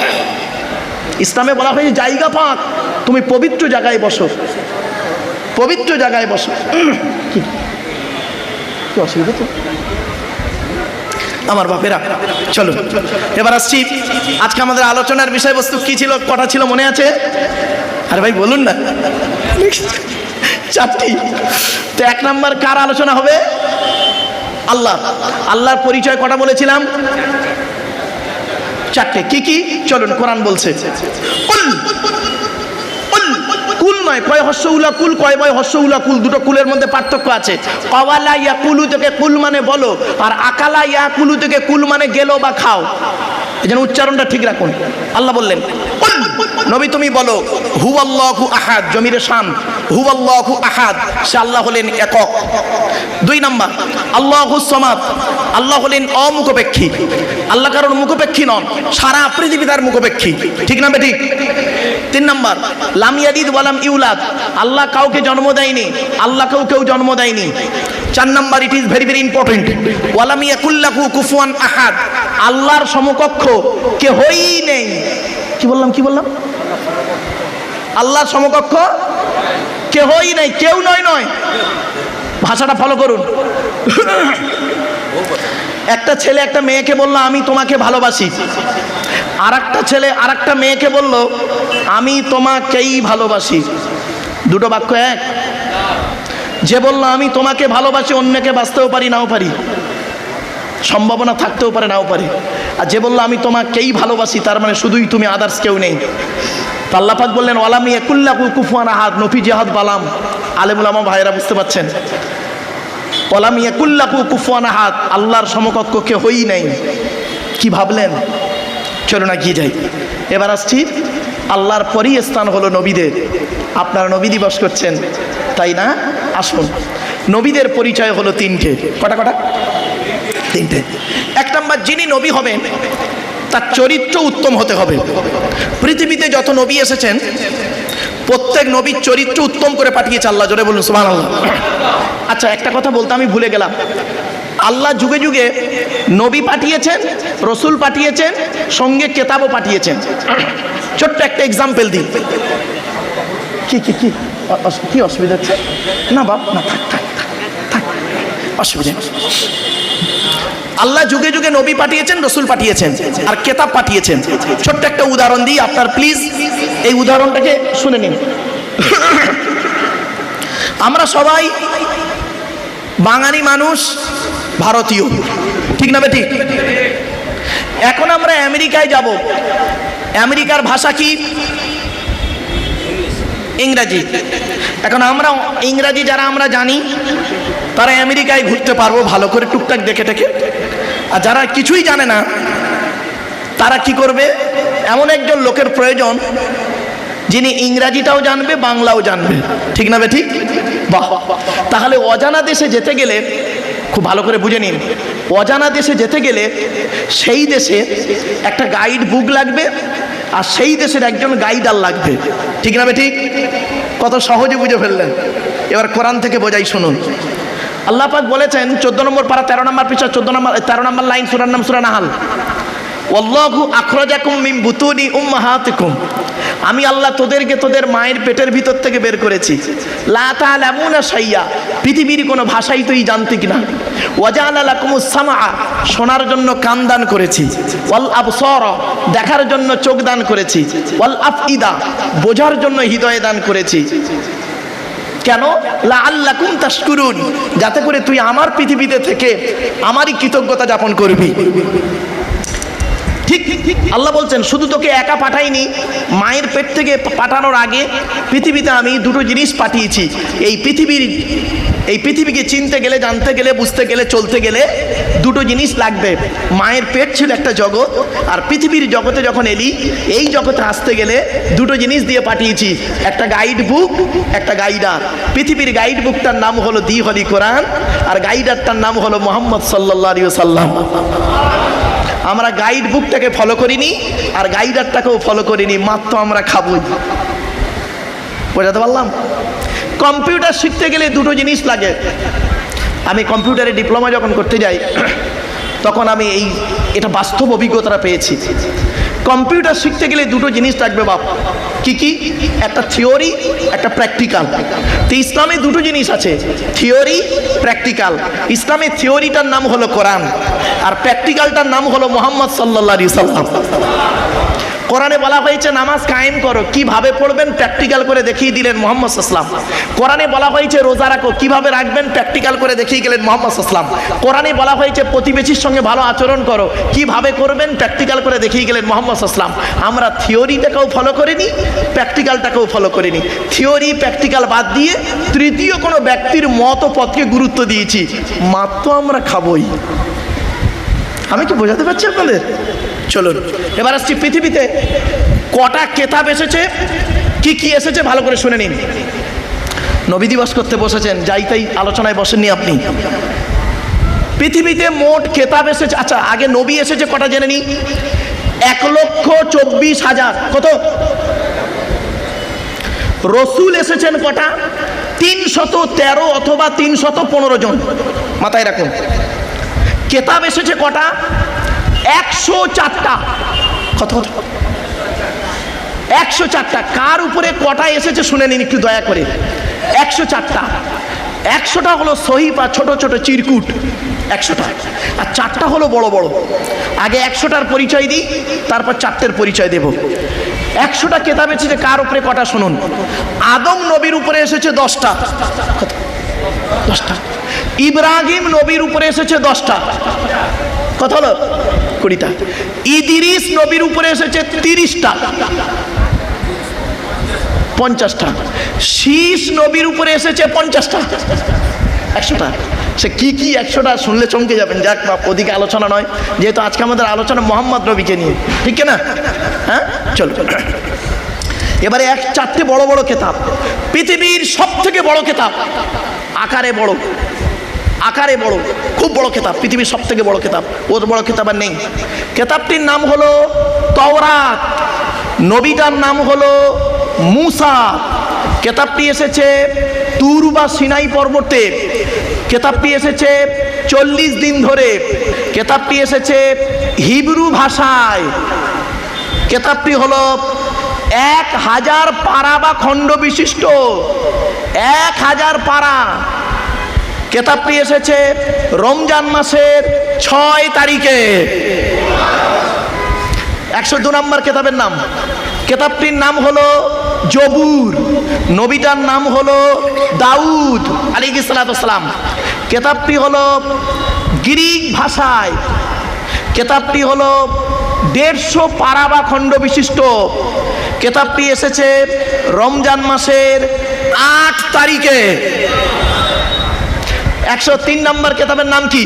ইসলামে বলা হয়েছে জায়গা পাক, তুমি পবিত্র জায়গায় বসো, পবিত্র জায়গায় বসো। কি অসুবিধা তো আমার বাপেরা? চলো এবার আসছি, আজকে আমাদের আলোচনার বিষয়বস্তু কি ছিল, কটা ছিল মনে আছে? আরে ভাই বলুন না। 4টি। তো 1 নাম্বার কার আলোচনা হবে? আল্লাহ। আল্লাহর পরিচয় কটা বলেছিলাম? 4টে। কি কি? চলুন, কোরআন বলছে কুল, কুল নয়, কয় হস্য উলা কুল, কয় বয় হস্য উলা কুল, দুটো কুলের মধ্যে পার্থক্য আছে। কাওয়ালা ইয়াকুলু থেকে কুল মানে বলো, আর আকালা ইয়াকুলু থেকে কুল মানে গেলো বা খাও। এই জন্য উচ্চারণটা ঠিক রাখুন। আল্লাহ বললেন কুল, নবী তুমি বলো, হুয়াল্লাহু আহাদ, জমিরে শান, হুয়াল্লাহু আহাদ, সে আল্লাহ হলেন একক। 2 নাম্বার, আল্লাহুস সামাদ, আল্লাহ হলেন অমুখপেক্ষী। আল্লাহ কারোর মুখপেক্ষী নন, সারা পৃথিবী তার মুখপেক্ষী। ঠিক না বেঠিক? 3 নাম্বার, লাম ইয়ালিদ ওয়া লাম ইউলাদ, আল্লাহ কাউকে জন্ম দেয়নি, আল্লাহ কেউ জন্ম দেয়নি। 4 number, it is very very important, ওয়া লাম ইয়াকুল লাহু কুফুয়ান আহাদ, আল্লাহর সমকক্ষ কেউই নেই। কি বললাম? আল্লাহর সমকক্ষ কেউই নেই, কেউ নয়, ভাষাটা ফলো করুন। একটা ছেলে একটা মেয়েকে বলল আমি তোমাকে ভালোবাসি, আর একটা ছেলে আর একটা মেয়েকে বলল আমি তোমাকেই ভালোবাসি। দুটো বাক্য এক? যে বলল আমি তোমাকে ভালোবাসি, অন্যকে বাঁচতেও পারি নাও পারি। সম্ভাবনা থাকতেও পারে, নাও পারে। আর যে বললো আমি তোমাকেই ভালোবাসি, তার মানে শুধুই তুমি, আদার্স কেউ নেই। তো আল্লাহ পাক বললেন ওয়ালাম ইয়াকুল্লাহু কুফুয়ান আহাদ, নফি জিহাদ বালাম। আলেম উলামা ভাইরা বুঝতে পারছেন, ওয়ালাম ইয়াকুল্লাহু কুফুয়ান আহাদ, আল্লাহর সমকক্ষ কেউ হই নাই। কি ভাবলেন? চলো না গিয়ে যাই। এবার আসছি, আল্লাহর পরই স্থান হলো নবীদের। আপনারা নবী দিবস করছেন তাই না? আসুন, নবীদের পরিচয় হলো তিনটে। কটা কটা? তিনটে। এক নম্বর, যিনি নবী হবেন তার চরিত্র উত্তম হতে হবে। পৃথিবীতে যত নবী এসেছেন প্রত্যেক নবীর চরিত্র উত্তম করে পাঠিয়েছে আল্লাহ। জোরে বলুন সুবহানাল্লাহ। আচ্ছা, একটা কথা বলতে আমি ভুলে গেলাম, আল্লাহ যুগে যুগে নবী পাঠিয়েছেন, রসুল পাঠিয়েছেন, সঙ্গে কেতাবও পাঠিয়েছেন। ছোট্ট একটা এক্সাম্পল দিই। কি কি কি কি অসুবিধা হচ্ছে? না বাপ, না থাক থাক থাক, অসুবিধা নেই। আল্লাহ যুগে যুগে নবী পাঠিয়েছেন, রসুল পাঠিয়েছেন, আর কেতাব পাঠিয়েছেন। ছোট্ট একটা উদাহরণ দিই আপনার, প্লিজ এই উদাহরণটাকে শুনে নিন। আমরা সবাই বাঙালি মানুষ, ভারতীয়, ঠিক না বেঠিক? এখন আমরা আমেরিকায় যাব, আমেরিকার ভাষা কি? ইংরাজি। এখন আমরা ইংরাজি যারা আমরা জানি তারা আমেরিকায় ঘুরতে পারবো ভালো করে টুকটাক দেখে টেকে। আর যারা কিছুই জানে না তারা কি করবে? এমন একজন লোকের প্রয়োজন যিনি ইংরাজিটাও জানবে, বাংলাও জানবে, ঠিক না বেঠিক? বাহ! তাহলে অজানা দেশে যেতে গেলে খুব ভালো করে বুঝে নিন, অজানা দেশে যেতে গেলে সেই দেশে একটা গাইড বুক লাগবে, আর সেই দেশের একজন গাইডার লাগবে, ঠিক না বেঠিক? কত সহজে বুঝে ফেললেন। এবার কোরআন থেকে বোঝাই, শুনুন। আল্লাহ পাক বলেছেন 14 নম্বর পারা 13 নম্বর পৃষ্ঠা 13 নম্বর লাইন, সূরার নাম সূরা নাহাল। ওয়াল্লাহু আখরাজাকুম মিন বুতুনি উম্মাহাতিকুম, আমি আল্লাহ তোদেরকে তোদের মায়ের পেটের ভিতর থেকে বের করেছি। লা তা'লামুনা শাইয়া, পৃথিবীর কোনো ভাষাই তুই জানতি কিনা। ওয়াজআলা লাকুমুস সামআ, শোনার জন্য কান দান করেছি। ওয়াল আবসারা, দেখার জন্য চোখ দান করেছি। ওয়াল আফইদা, বোঝার জন্য হৃদয় দান করেছি। কেন? লাআল্লাকুম তাশকুরুন, যাতে করে তুই আমার পৃথিবীতে থেকে আমারই কৃতজ্ঞতা যাপন করবি। ঠিক আল্লাহ বলছেন শুধু তোকে একা পাঠাইনি, মায়ের পেট থেকে পাঠানোর আগে পৃথিবীতে আমি দুটো জিনিস পাঠিয়েছি। এই পৃথিবীকে চিনতে গেলে, জানতে গেলে, বুঝতে গেলে, চলতে গেলে দুটো জিনিস লাগবে। মায়ের পেট ছিল একটা জগৎ, আর পৃথিবীর জগতে যখন এলি, এই জগতে আসতে গেলে দুটো জিনিস দিয়ে পাঠিয়েছি, একটা গাইড বুক, একটা গাইডার। পৃথিবীর গাইড বুকটার নাম হলো দি হলি কোরআন, আর গাইডারটার নাম হলো মুহাম্মদ সাল্লাল্লাহু আলাইহি ওয়াসাল্লাম। আমরা গাইড বুকটাকে ফলো করিনি, আর গাইডারটাকেও ফলো করিনি, মাত্র আমরা খাবই। বোঝাতে পারলাম? কম্পিউটার শিখতে গেলে দুটো জিনিস লাগে। আমি কম্পিউটারে ডিপ্লোমা যখন করতে যাই তখন আমি এটা বাস্তব অভিজ্ঞতা পেয়েছি। কম্পিউটার শিখতে গেলে দুটো জিনিস লাগবে বাপ। কি কি? একটা থিওরি, একটা প্র্যাকটিক্যাল। তো ইসলামে দুটো জিনিস আছে, থিওরি, প্র্যাকটিক্যাল। ইসলামের থিওরিটার নাম হলো কোরআন, আর প্র্যাকটিক্যালটার নাম হলো মুহাম্মদ সাল্লাল্লাহু আলাইহি ওয়াসাল্লাম। কোরআনে বলা হয়েছে নামাজ কায়েম করো, কিভাবে পড়বেন প্র্যাকটিক্যাল করে দেখিয়ে দিলেন মুহাম্মদ সাল্লাল্লাহু আলাইহি ওয়াসাল্লাম। কোরআনে বলা হয়েছে রোজা রাখো, কিভাবে রাখবেন প্র্যাকটিক্যাল করে দেখিয়ে গেলেন মুহাম্মদ সাল্লাল্লাহু আলাইহি ওয়াসাল্লাম। কোরআনে বলা হয়েছে প্রতিবেশীর সঙ্গে ভালো আচরণ করো, কিভাবে করবেন প্র্যাকটিক্যাল করে দেখিয়ে গেলেন মুহাম্মদ সাল্লাল্লাহু আলাইহি ওয়াসাল্লাম। আমরা থিওরিটাকেও ফলো করিনি, প্র্যাকটিক্যালটাকেও ফলো করিনি। থিওরি প্র্যাকটিক্যাল বাদ দিয়ে তৃতীয় কোনো ব্যক্তির মত ও পথকে গুরুত্ব দিয়েছি, মাত্র আমরা খাবই। আমি কি বোঝাতে পারছি আপনাদের? চলুন এবার আসছি, পৃথিবীতে কটা কেতাব এসেছে, কি কি এসেছে ভালো করে শুনে নিন। নবী দিবস করতে বসেছেন, যাই তাই আলোচনায় বসেননি আপনি। পৃথিবীতে মোট কেতাব এসেছে, আচ্ছা আগে নবী এসেছে কটা জেনে নি। 1,24,000। কত? রসুল এসেছেন কটা? 313 অথবা 315 জন, মাথায় রাখুন। কেতাব এসেছে কটা? 104টা। কত? 104টা। কার উপরে কটা এসেছে শুনে নিন একটু দয়া করে। 104টা। 100টা হলো সহিফা, ছোট ছোট চিরকুট, 100টা। আর 4টা হলো বড় বড়। আগে 100টার পরিচয় দিই, তারপর 4টের পরিচয় দেব। 100টা কেতাব এসেছে কার উপরে কটা শুনুন। আদম নবীর উপরে এসেছে 10টা। 10টা। ইব্রাহিম নবীর উপরে এসেছে 10টা, কত হলো? 20টা। ইদ্রিস নবীর উপরে এসেছে 30টা, 50টা। শীষ নবীর উপরে এসেছে 50টা, 100টা। সে কি কি 100টা শুনলে চমকে যাবেন। যাক বাপ, ওদিকে আলোচনা নয়, যেহেতু আজকে আমাদের আলোচনা মোহাম্মদ নবীকে নিয়ে, ঠিক না? হ্যাঁ, চলো। এবারে 4টে বড় বড় কেতাব, পৃথিবীর সব থেকে বড় কেতাব, আকারে বড়, আকারে বড়, খুব বড় কেতাব, পৃথিবীর সব থেকে বড় কেতাব, ওর বড় কেতাব আর নেই। কেতাবটির নাম হলো তাওরাত, নবীটার নাম হলো মুসা। কেতাবটি এসেছে তুর বা সিনাই পর্বতে, কেতাবটি এসেছে 40 দিন ধরে, কেতাবটি এসেছে হিব্রু ভাষায়, কেতাবটি হলো 1000 পারা বা খণ্ড বিশিষ্ট, 1000 পারা। কেতাবটি এসেছে রমজান মাসের 6 তারিখে। 102 নম্বর কেতাবের নাম, কেতাবটির নাম হলো জবুর, নবীটার নাম হলো দাউদ আলাইহিস সালাম। কেতাবটি হলো গ্রিক ভাষায়, কেতাবটি হলো 150 পারা বা খণ্ড বিশিষ্ট, কেতাবটি এসেছে রমজান মাসের 8 তারিখে। 103 নম্বর কেতাবের নাম কি?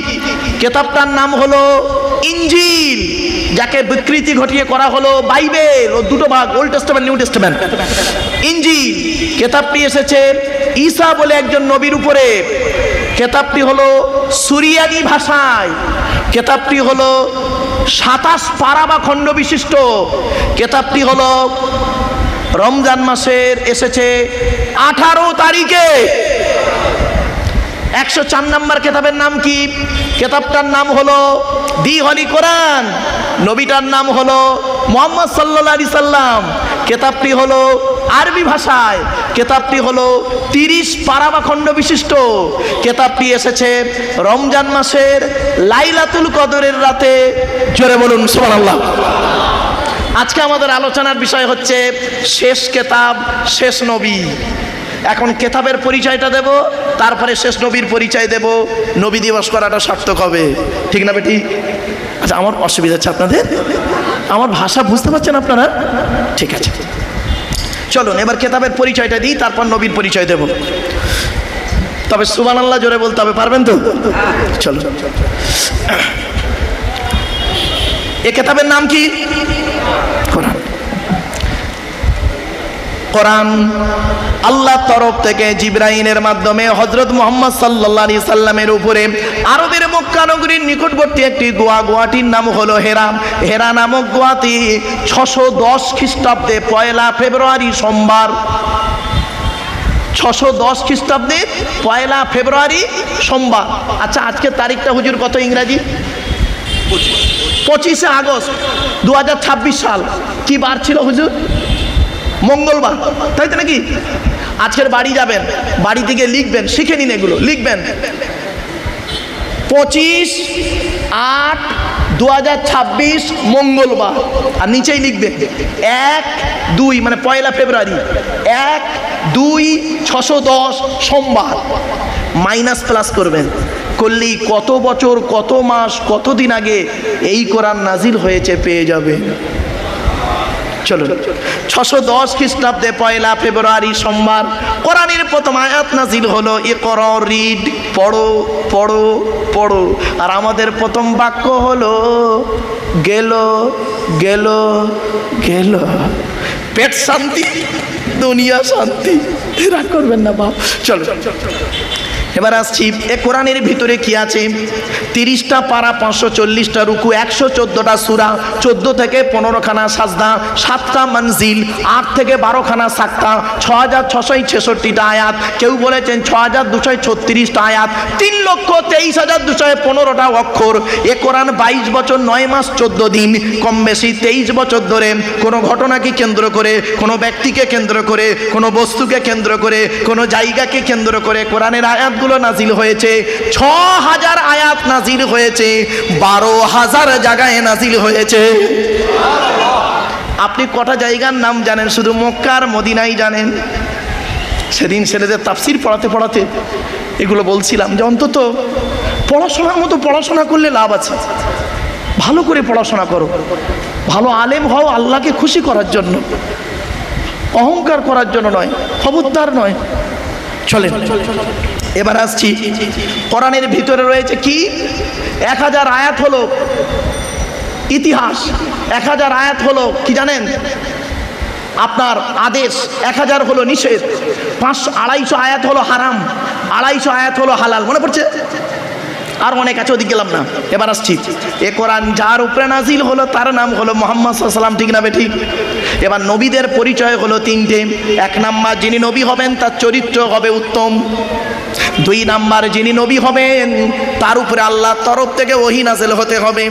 কেতাবটার নাম হলো ইনজিল, যাকে বিকৃতি ঘটিয়ে করা হলো বাইবেল, ও দুটো ভাগ, ওল্ড টেস্টামেন্ট, নিউ টেস্টামেন্ট। ইনজিল কেতাবটি এসেছে ঈসা বলে একজন নবীর উপরে, কেতাবটি হলো সুরিয়ানি ভাষায়, কেতাবটি হলো 27 পারা বা খণ্ড বিশিষ্ট, কেতাবটি হলো রমজান মাসের এসেছে 18 তারিখে। 104 নম্বর কেতাবের নাম কি? কেতাবটার নাম হলো দি হলি কোরআন, নবীটার নাম হলো মুহাম্মদ সাল্লাল্লাহু আলাইহি সাল্লাম, কেতাবটি হলো আরবি ভাষায়, কেতাবটি হলো 30 পারা বা খণ্ড বিশিষ্ট, কেতাবটি এসেছে রমজান মাসের লাইলাতুল কদরের রাতে। জোরে বলুন সুবহানাল্লাহ। আজকে আমাদের আলোচনার বিষয় হচ্ছে শেষ কেতাব, শেষ নবী। এখন কেতাবের পরিচয়টা দেব, তারপরে শেষ নবীর পরিচয় দেব, নবী দিবস করাটা সার্থক হবে, ঠিক না বেটি? আচ্ছা, আমার অসুবিধা হচ্ছে আপনাদের, আমার ভাষা বুঝতে পারছেন আপনারা? ঠিক আছে, চলুন এবার কেতাবের পরিচয়টা দিই, তারপর নবীর পরিচয় দেব। তবে সুবহানাল্লাহ জোরে বলতে হবে, পারবেন তো? চলো। এ কেতাবের নাম কি? কোরআন। কোরআন আল্লাহর তরফ থেকে জিবরাইলের মাধ্যমে হযরত মুহাম্মদ সাল্লাল্লাহু আলাইহি সাল্লামের উপরে আরবের মক্কা নগরীর নিকটবর্তী একটি গোয়াটির নাম হলো হেরা। হেরা নামক গোয়াটি 610 খ্রিস্টাব্দে 1 ফেব্রুয়ারি সোমবার, 610 খ্রিস্টাব্দে 1 ফেব্রুয়ারি সোমবার। আচ্ছা, আজকের তারিখটা হুজুর কত ইংরাজি? 25 আগস্ট 2026 সাল। কি বার ছিল হুজুর? মঙ্গলবার, তাই তো নাকি? আজকের বাড়ি যাবেন, বাড়ি থেকে লিখবেন, শিখে নিন এগুলো, লিখবেন 25/8/2026 মঙ্গলবার, আর নিচেই লিখবেন 1-2 মানে 1 ফেব্রুয়ারি, 1-2-610 সোমবার। মাইনাস প্লাস করবেন, করলেই কত বছর, কত মাস, কতদিন আগে এই কোরআন নাজিল হয়েছে পেয়ে যাবে। চলো, 610 খ্রিস্টাব্দে 1 ফেব্রুয়ারি সোমবার কোরআনের প্রথম আয়াত নাজিল হলো ইকরা, রিড, পড়ো পড়ো পড়ো। আর আমাদের প্রথম বাক্য হলো গেল গেল গেল। পেট শান্তি, দুনিয়া শান্তি। রাগ করবেন না বাপ। চলো এবার আসছি এ কোরআনের ভিতরে কি আছে। 30টা পারা, 540টা রুকু, 114টা সূরা, 14 থেকে 15খানা সাজদা, 7টা মনজিল, 8 থেকে 12খানা সাক্তা, 6666টা আয়াত, কেউ বলেছেন 6236টা আয়াত, 3,23,215টা অক্ষর। এ কোরআন 22 বছর 9 মাস 14 দিন, কম বেশি 23 বছর ধরে কোনো ঘটনাকে কেন্দ্র করে, কোনো ব্যক্তিকে কেন্দ্র করে, কোনো বস্তুকে কেন্দ্র করে, কোনো জায়গাকে কেন্দ্র করে কোরআনের আয়াতগুলো নাজিল হয়েছে। 6000 আয়াত নাজিল হয়েছে, 12,000 জায়গায় নাজিল হয়েছে। আপনি কটা জায়গার নাম জানেন? শুধু মক্কা আর মদিনাই জানেন। সেদিন ছেলেদের তাফসির পড়াতে পড়াতে এগুলো বলছিলাম যে অন্তত পড়াশোনার মতো পড়াশোনা করলে লাভ আছে। ভালো করে পড়াশোনা করো, ভালো আলেম হও আল্লাহকে খুশি করার জন্য, অহংকার করার জন্য নয়, খবরদার নয়। চলেন এবার আসছি, কোরআনের ভিতরে রয়েছে কি 1000 আয়াত হলো ইতিহাস, 1000 আয়াত হলো কি জানেন আপনার আদেশ, 1000 হলো নিষেধ, 250 আয়াত হলো হারাম, 250 আয়াত হলো হালাল। মনে পড়ছে? আর অনেক আছে, ওদিকে গেলাম না। এবার আসছি, এ কোরআন যার উপরে নাজিল হলো তার নাম হলো মুহাম্মদ সাল্লাল্লাহু আলাইহি ওয়াসাল্লাম, ঠিক না ঠিক? এবার নবীদের পরিচয় হলো 3টে। 1 নাম্বার, যিনি নবী হবেন তার চরিত্র হবে উত্তম। 2 নাম্বার, যিনি নবী হবেন তার উপরে আল্লাহর তরফ থেকে ওহী নাযিল হতে হবে।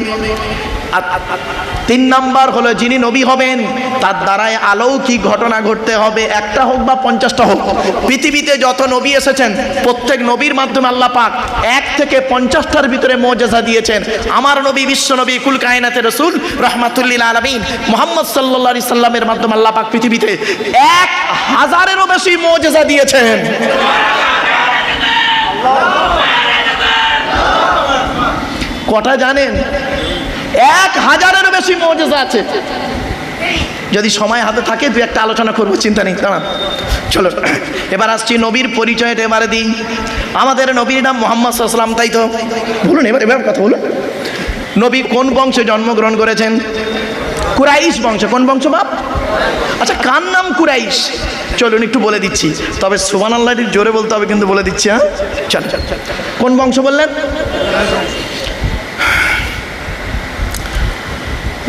3 নাম্বার হলো যিনি নবী হবেন তার দ্বারাই অলৌকিক ঘটনা ঘটতে হবে, একটা হোক বা 50টা হোক। পৃথিবীতে যত নবী এসেছেন প্রত্যেক নবীর মাধ্যমে আল্লাহ পাক 1 থেকে 50টার ভিতরে মুআজিজা দিয়েছেন। আমার নবী, বিশ্ব নবী, কুল কায়নাতের রাসূল রাহমাতুল লিল আলামিন মুহাম্মদ সাল্লাল্লাহু আলাইহি সাল্লামের মাধ্যমে আল্লাহ পাক পৃথিবীতে 1000-এরও বেশি মুআজিজা দিয়েছেন। কটা জানেন? 1000-এরও বেশি মুআজিজা আছে। যদি সময় হাতে থাকে 2-একটা আলোচনা করবো, চিন্তা নেই, দাঁড়ান। চলো এবার আসছি নবীর পরিচয়টা এবারে দিই। আমাদের নবীর নাম মুহাম্মদ সাল্লাল্লাহু আলাইহি ওয়াসাল্লাম, তাই তো? বলুন এবার কথা বলুন। নবী কোন বংশে জন্মগ্রহণ করেছেন? কুরাইশ বংশ। কোন বংশ বাপ? আচ্ছা, কার নাম কুরাইশ? চলুন একটু বলে দিচ্ছি, তবে সুবহানাল্লাহ জোরে বলতে হবে কিন্তু বলে দিচ্ছি। হ্যাঁ চল, কোন বংশ বললেন?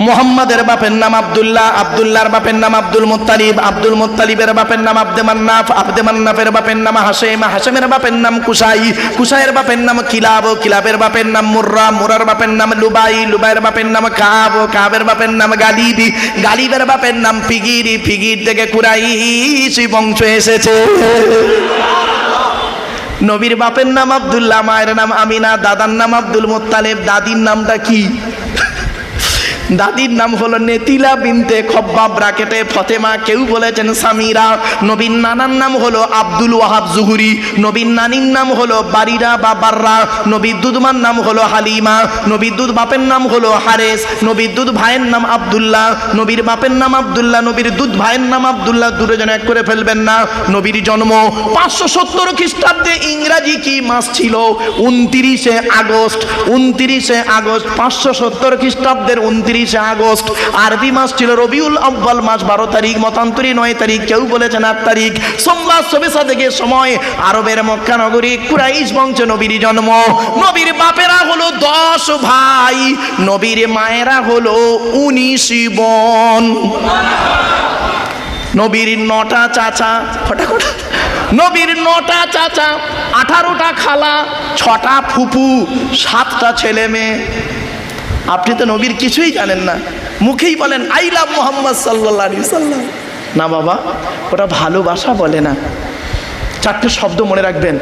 মুহাম্মাদের বাপের নাম আব্দুল্লাহ, আব্দুল্লাহর বাপের নাম আব্দুল মুত্তালিব, আব্দুল মুত্তালিবের বাপের নাম আব্দে মান্নাফ, আব্দে মান্নাফের বাপের নাম হাশেম, হাশেমের বাপের নাম কুসাই, কুসাইয়ের বাপের নাম কিলাব, কিলাবের বাপের নাম মুর্রা, মুরার বাপের নাম লুবাই, লুবাইয়ের বাপের নাম কাব, কাবের বাপের নাম গালিব, গালিবের বাপের নাম ফিগির, ফিগির থেকে কুরাইশ বংশ এসেছে। নবীর বাপের নাম আব্দুল্লাহ, মায়ের নাম আমিনা, দাদার নাম আব্দুল মুত্তালিব। দাদির নামটা কি? দাদির নাম হলো নেতিলা বিনতে খব্বাব ব্রাকেটে ফতেমা, কেউ বলেছেন সামিরা। নবীর নানার নাম হলো আব্দুল ওয়াহাব জুহুরি, নবীর নানির নাম হলো বারিরা বা বাররা, নবীর দুধমার নাম হলো হালিমা, নবীর দুধ বাপের নাম হলো হারেস, নবীর দুধ ভাইয়ের নাম আব্দুল্লাহ, নবীর বাপের নাম আব্দুল্লাহ, নবীর দুধ ভাইয়ের নাম আব্দুল্লাহ, দুজন এক করে ফেলবেন না। নবীর জন্ম 570 খ্রিস্টাব্দে, ইংরাজি কি মাস ছিল? 29শে আগস্ট। 29শে আগস্ট 570 খ্রিস্টাব্দের 29 আগস্ট। আরবি মাস ছিল রবিউল আউয়াল মাস, 12 তারিখ, মতান্তরে 9 তারিখ, কেউ বলেছেন 8 তারিখ। সোমবার সবেসা থেকে সময় আরবের মক্কা নগরী কুরাইশ বংশে নবীর জন্ম। নবীর বাপেরা হলো 10 ভাই, নবীর মায়েরা হলো 19 বোন। নবীর 9টা চাচা, নবীর 9টা চাচা, 18টা খালা, 6টা ফুফু, 7টা ছেলে মেয়ে। আপনি তো নবীর কিছুই জানেন না, মুখেই বলেন আই লাভ মুহাম্মদ সাল্লাল্লাহু আলাইহি সাল্লাম। না বাবা, ওটা ভালোবাসা বলে না। 4টে শব্দ মনে রাখবেন,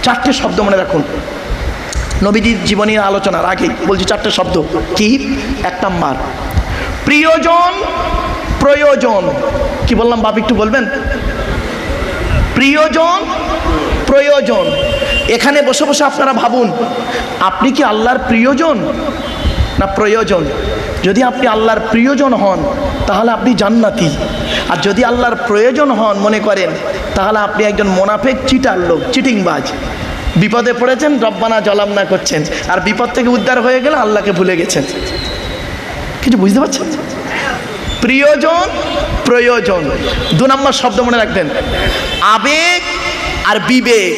4টে শব্দ মনে রাখুন। নবীজির জীবনের আলোচনার আগে বলছি 4টে শব্দ। কি? 1 নাম্বার প্রিয়জন, প্রয়োজন। কি বললাম বাপ, একটু বলবেন? প্রিয়জন, প্রয়োজন। এখানে বসে বসে আপনারা ভাবুন, আপনি কি আল্লাহর প্রিয়জন না প্রয়োজন? যদি আপনি আল্লাহর প্রিয়জন হন তাহলে আপনি জান্নাতি, আর যদি আল্লাহর প্রয়োজন হন মনে করেন তাহলে আপনি একজন মোনাফেক, চিটার লোক, চিটিংবাজ। বিপদে পড়েছেন, রব্বানা জালামনা করছেন, আর বিপদ থেকে উদ্ধার হয়ে গেলে আল্লাহকে ভুলে গেছেন। কিছু বুঝতে পারছেন? প্রিয়জন, প্রয়োজন। 2 নম্বর শব্দ মনে রাখবেন, আবেগ আর বিবেক।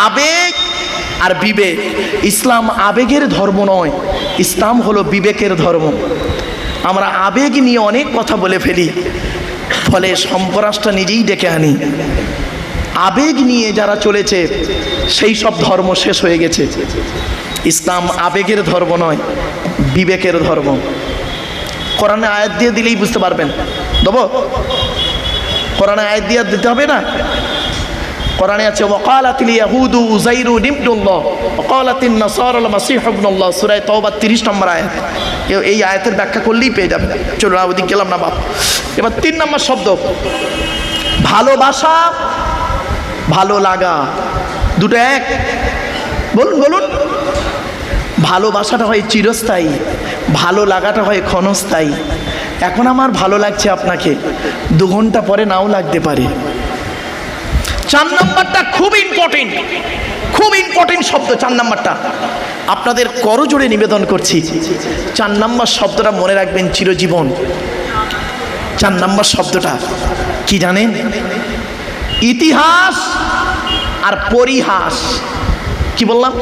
আবেগ আর বিবেক। ইসলাম আবেগের ধর্ম নয়, ইসলাম হলো বিবেকের ধর্ম। আমরা আবেগ নিয়ে অনেক কথা বলে ফেলি, ফলে সম্পরাসটা নিজেই ডেকে আনি। আবেগ নিয়ে যারা চলেছে সেই সব ধর্ম শেষ হয়ে গেছে। ইসলাম আবেগের ধর্ম নয়, বিবেকের ধর্ম। কোরআনে আয়াত দিয়ে দিলেই বুঝতে পারবেন। দেবো? কোরআনে আয়াত দিয়ে দিতে হবে না? কোরআনে আছে ওয়াকালাতিল ইয়াহুদু উযাইরু ইবনুল্লাহ ওয়াকালাতিন নাসারাল মাসীহু ইবনুল্লাহ, সূরা তাওবা 30 নম্বর আয়াত। এই আয়াতের ব্যাখ্যা করলেই পেয়ে যাবেন। চলুন ওদিকে গেলাম না বাপ। এবার 3 নম্বর শব্দ ভালোবাসা, ভালো লাগা, দুটো এক? বলুন বলুন। ভালোবাসাটা হয় চিরস্থায়ী, ভালো লাগাটা হয় ক্ষণস্থায়ী। এখন আমার ভালো লাগছে আপনাকে, 2 ঘন্টা পরে নাও লাগতে পারে। 4 নাম্বারটা খুব ইম্পর্টেন্ট, খুব ইম্পর্টেন্ট শব্দ 4 নাম্বারটা। আপনাদের করজোড়ে নিবেদন করছি, 4 নাম্বার শব্দটা মনে রাখবেন চিরজীবন। 4 নাম্বার শব্দটা কি জানেন? ইতিহাস আর পরিহাস। কি বললাম?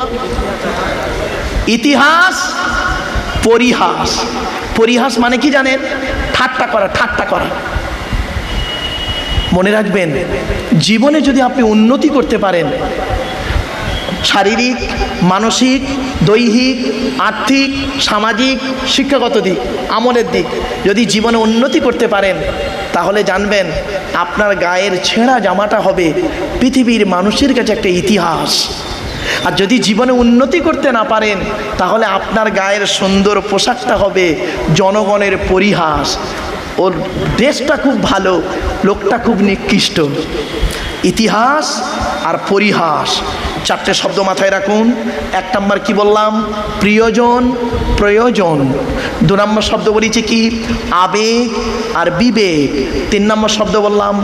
ইতিহাস, পরিহাস। পরিহাস মানে কি জানেন? ঠাট্টা করা, ঠাট্টা করা। মনে রাখবেন, জীবনে যদি আপনি উন্নতি করতে পারেন, শারীরিক, মানসিক, দৈহিক, আর্থিক, সামাজিক, শিক্ষাগত দিক, আমলের দিক, যদি জীবনে উন্নতি করতে পারেন, তাহলে জানবেন আপনার গায়ের ছেঁড়া জামাটা হবে পৃথিবীর মানুষের কাছে একটা ইতিহাস। আর যদি জীবনে উন্নতি করতে না পারেন, তাহলে আপনার গায়ের সুন্দর পোশাকটা হবে জনগণের পরিহাস। ওর দেশটা খুব ভালো, লোকটা খুব নিকৃষ্ট। ইতিহাস আর পরিহাস, 4টে শব্দ মাথায় রাখুন। 1 নম্বর কি বললাম? প্রিয়জন, প্রয়োজন। 2 নম্বর শব্দ বলেছি কি? আবেগ আর বিবেক। 3 নম্বর শব্দ বললাম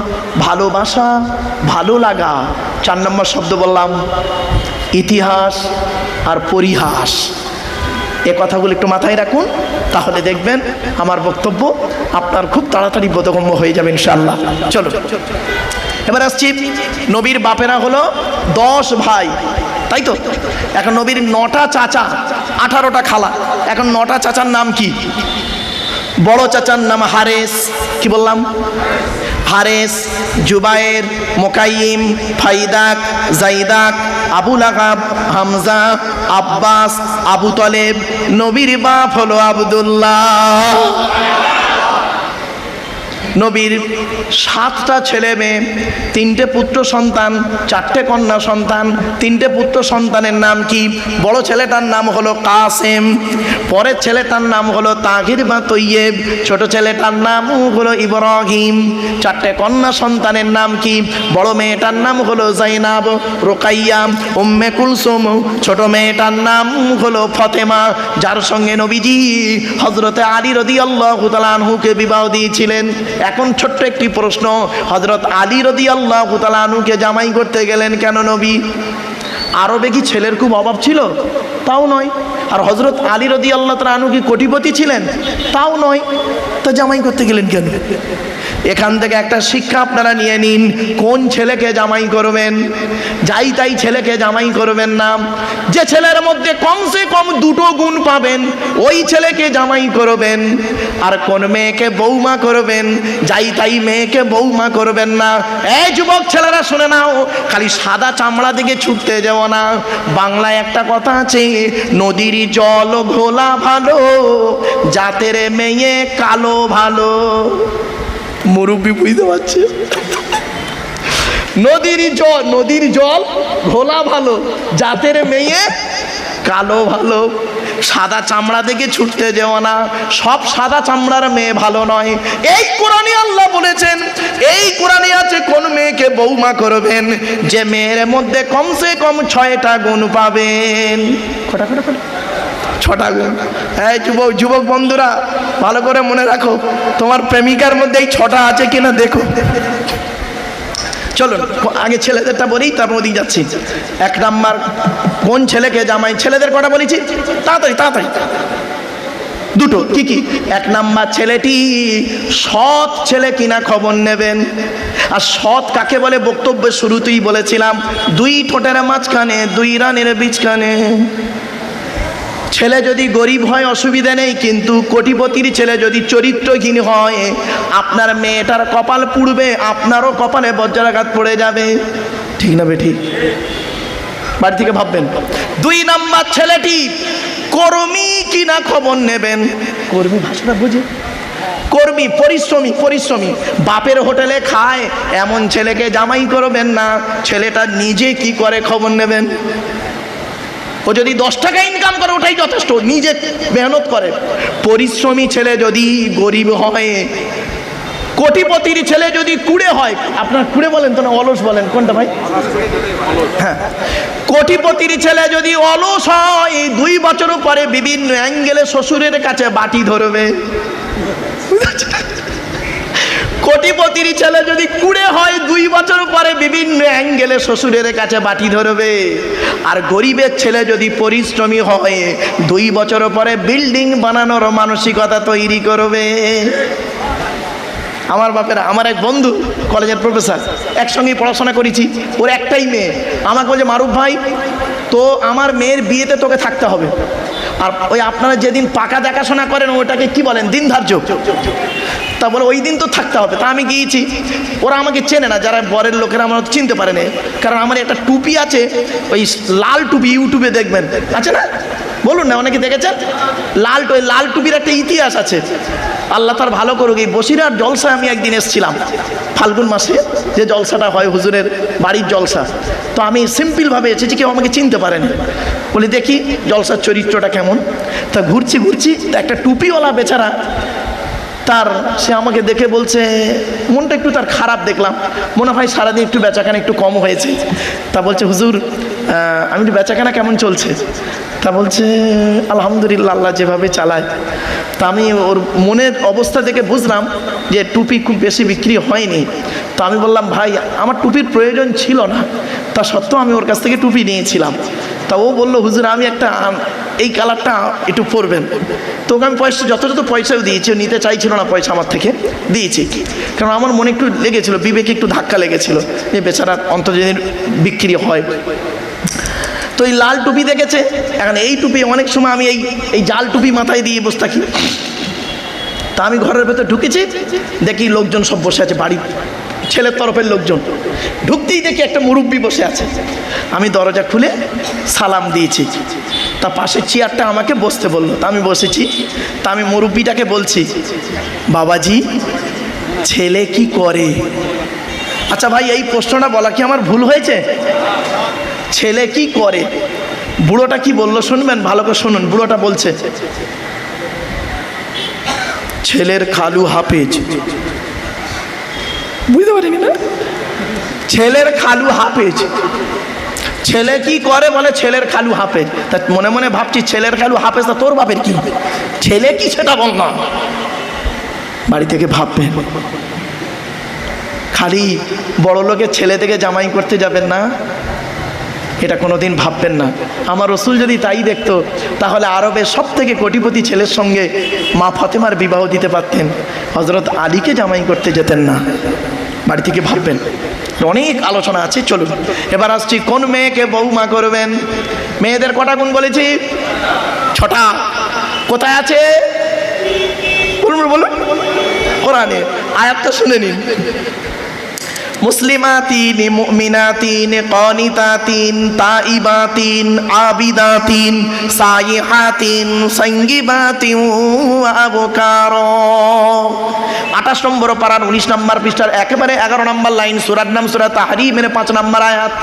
ভালোবাসা, ভালো লাগা। 4 নম্বর শব্দ বললাম ইতিহাস আর পরিহাস। এ কথাগুলো একটু মাথায় রাখুন, তাহলে দেখবেন আমার বক্তব্য আপনার খুব তাড়াতাড়ি বোধগম্য হয়ে যাবে ইনশাআল্লাহ। চলো এবার আসছি, নবীর বাপেরা হলো 10 ভাই, তাই তো? এখন নবীর 9টা চাচা, 18টা খালা। এখন 9টা চাচার নাম কি? বড় চাচার নাম হারেস। কি বললাম? হারেস, জুবায়ের, মুকাইম, ফাইদাক, জাইদাক, আবু লাহাব, হামজা, আব্বাস, আবু তলেব। নবীর বাপ হলো আব্দুল্লাহ। নবীর 7টা ছেলে মেয়ে, 3টে পুত্র সন্তান, 4টে কন্যা সন্তান। 3টে পুত্র সন্তানের নাম কি? বড় ছেলেটার নাম হলো কাসেম, পরের ছেলেটার নাম হলো তাহির বা তৈয়েব, ছোট ছেলেটার নাম হলো ইব্রাহিম। 4টে কন্যা সন্তানের নাম কি? বড় মেয়েটার নাম হলো জাইনাব, রুকাইয়া, উম্মে কুলসুম। ছোট মেয়েটার নাম হলো ফতেমা, যার সঙ্গে নবীজি হযরতে আলী রাদিয়াল্লাহু তাআলা আনহুকে বিবাহ দিয়েছিলেন। এখন ছোট্ট একটি প্রশ্ন, হযরত আলী রাদিয়াল্লাহু তাআলা আনহুকে জামাই করতে গেলেন কেন নবী? আরবে কি ছেলের খুব অভাব ছিল? তাও নয়। আর হযরত আলী রাদিয়াল্লাহু তাআলা আনহু কি কোটিপতি ছিলেন? তাও নয়। তা জামাই করতে গেলেন কেন? এখান থেকে একটা শিক্ষা আপনারা নিয়ে নিন, কোন ছেলেকে জামাই করবেন। যাই তাই ছেলেকে জামাই করবেন না। যে ছেলের মধ্যে কমসে কম 2টো গুণ পাবেন, ওই ছেলেকে জামাই করবেন। আর কোন মেয়েকে বৌমা করবেন, যাই তাই মেয়েকে বৌমা করবেন না। এই যুবক ছেলেরা শুনে নাও, খালি সাদা চামড়া দিকে ছুটতে যাও না। বাংলায় একটা কথা আছে, নদীর জল ঘোলা ভালো, জাতের মেয়ে কালো ভালো। মুরব্বী বুঝতে পারছে? নদীর জল ঘোলা ভালো, জাতের মেয়ে কালো ভালো। সাদা চামড়া দেখে ছুটতে যেও না, সব সাদা চামড়ার মেয়ে ভালো নয়। এই কোরআনে আল্লাহ বলেছেন, এই কোরআনে আছে কোন মেয়েকে বৌমা করবেন, যে মেয়ের মধ্যে কমসে কম 6টা গুণ পাবেন। কটা 6টা গুণ। হ্যাঁ যুবক বন্ধুরা, ভালো করে মনে রাখো, তোমার প্রেমিকার মধ্যে এই 6টা আছে কিনা দেখো। চলুন আগে ছেলেদেরটা বলি, তারপর ওদিকে যাচ্ছি। 1 নাম্বার, কোন ছেলেকে জামাই? ছেলেদের কটা বলেছি? তাড়াতাড়ি তাড়াতাড়ি। 2টো। কি কি? 1 নাম্বার, ছেলেটি সৎ ছেলে কিনা খবর নেবেন। আর সৎ কাকে বলে বক্তব্যের শুরুতেই বলেছিলাম, 2 ঠোঁটের মাঝখানে 2 রানের বীজখানে। ছেলে যদি গরিব হয় অসুবিধা নেই, কিন্তু কোটিপতির ছেলে যদি চরিত্রহীন হয়, আপনার মেয়েটার কপাল পুড়বে, আপনারও কপালে বজ্রাঘাত পড়ে যাবে। ঠিক না বেঠিক? বাড়ি থেকে ভাববেন। 2 নাম্বার, ছেলেটি কর্মী কিনা খবর নেবেন। কর্মী ভাষাটা বুঝে? কর্মী, পরিশ্রমী। বাপের হোটেলে খায় এমন ছেলেকে জামাই করবেন না। ছেলেটা নিজে কি করে খবর নেবেন। ও যদি 10 টাকা ইনকাম করে ওটাই যথেষ্ট, নিজে মেহনত করে। পরিশ্রমী ছেলে যদি গরিব হয়, কোটিপতির ছেলে যদি কুড়ে হয়, আপনার কুড়ে বলেন তো না অলস বলেন, কোনটা ভাই? হ্যাঁ, কোটিপতির ছেলে যদি অলস হয় 2 বছর পরে বিভিন্ন অ্যাঙ্গেলে শ্বশুরের কাছে বাটি ধরবে। কোটিপতির ছেলে যদি কুড়ে হয় 2 বছর পরে বিভিন্ন অ্যাঙ্গেলে শ্বশুরের কাছে বাটি ধরবে। আর গরিবের ছেলে যদি পরিশ্রমী হয় 2 বছর পরে বিল্ডিং বানানোর মানসিকতা তৈরি করবে। আমার বাপেরা, আমার এক বন্ধু কলেজের প্রফেসর, একসঙ্গেই পড়াশোনা করেছি, ওর একটাই মেয়ে। আমাকে বলছে, মারুফ ভাই তো আমার মেয়ের বিয়েতে তোকে থাকতে হবে। আর ওই আপনারা যেদিন পাকা দেখাশোনা করেন ওটাকে কি বলেন, দিন ধার্য। তা বলে ওই দিন তো থাকতে হবে। তা আমি গিয়েছি, ওরা আমাকে চেনে না, যারা বরের লোকেরা আমার চিনতে পারে না, কারণ আমার একটা টুপি আছে, ওই লাল টুপি, ইউটিউবে দেখবেন আছে না, বলুন না, অনেকে দেখেছেন ওই লাল টুপির একটা ইতিহাস আছে। আল্লাহ তার ভালো করুক, এই বসিরহাট জলসায় আমি একদিন এসেছিলাম ফাল্গুন মাসে, যে জলসাটা হয় হুজুরের বাড়ির জলসা। তো আমি সিম্পলভাবে এসেছি, কেউ আমাকে চিনতে পারেনি। বলি দেখি জলসার চরিত্রটা কেমন। তা ঘুরছি একটা টুপিওয়ালা বেচারা, সে আমাকে দেখে বলছে, মনটা একটু তার খারাপ দেখলাম, মনে হয় সারাদিন একটু বেচাকেনা একটু কম হয়েছে। তা বলছে, হুজুর আমি একটু বেচাকেনা কেমন চলছে? তা বলছে, আলহামদুলিল্লাহ, আল্লাহ যেভাবে চালায়। তা আমি ওর মনের অবস্থা দেখে বুঝলাম যে টুপি খুব বেশি বিক্রি হয়নি। তো আমি বললাম, ভাই আমার টুপির প্রয়োজন ছিল না, তা সত্ত্বেও আমি ওর কাছ থেকে টুপি নিয়েছিলাম। তা ও বললো, হুজুর আমি একটা এই কালারটা একটু পরবেন। তো ওকে আমি পয়সা যথাযথ পয়সাও দিয়েছি, ও নিতে চাইছিল না পয়সা, আমার থেকে দিয়েছি, কারণ আমার মনে একটু লেগেছিল, বিবেকে একটু ধাক্কা লেগেছিল যে বেচারার অন্তত যদি বিক্রি হয়। তো এই লাল টুপি দেখেছে, এখন এই টুপি অনেক সময় আমি এই জাল টুপি মাথায় দিয়ে বসে থাকি। তা আমি ঘরের ভেতর ঢুকেছি, দেখি লোকজন সব বসে আছে, বাড়ির ছেলের তরফের লোকজন। ঢুকতেই দেখি একটা মুরব্বি বসে আছে। আমি দরজা খুলে সালাম দিয়েছি। তা পাশের চেয়ারটা আমাকে বসতে বললো, তা আমি বসেছি। তা আমি মুরব্বিটাকে বলছি, বাবাজি ছেলে কি করে? আচ্ছা ভাই, এই প্রশ্নটা বলা কি আমার ভুল হয়েছে? ছেলে কি করে? বুড়োটা কি বললো শুনবেন, ভালো করে শুনুন। বুড়োটা বলছে, ছেলের খালু হাফেজ। বুঝতে পারিনি না, ছেলের খালু হাফেজ। ছেলে কি করে? বলে ছেলের খালু হাফেজ। তা মনে মনে ভাবছি, ছেলের খালু হাফেজ, তা তোর বাপের কি? ছেলে কি সেটা বল না। বাড়ি থেকে ভাববেন, খালি বড় লোকের ছেলে থেকে জামাই করতে যাবেন না, এটা কোনোদিন ভাববেন না। আমার রসুল যদি তাই দেখতো, তাহলে আরবের সব থেকে কোটিপতি ছেলের সঙ্গে মা ফাতেমার বিবাহ দিতে পারতেন, হজরত আলীকে জামাই করতে যেতেন না। বাড়ি থেকে ভাববেন, অনেক আলোচনা আছে। চলুন এবার আসছি, কোন মেয়েকে বৌমা করবেন? মেয়েদের কটা গুণ বলেছি? 6টা। কোথায় আছে বলুন বলুন, কোরআনে আয়াতটা শুনে নিন। মুসলিমাতিন, মুমিনাতিন, কানিতাতিন, তাইবাতিন, আবিদাতিন, সাইহাতিন, সাঙ্গিবাতিন, আবকার। 28 নম্বর পারার 19 নম্বর পৃষ্ঠার একেবারে 11 নম্বর লাইন, সূরার নাম সূরা তাহরীমের 5 নম্বর আয়াত।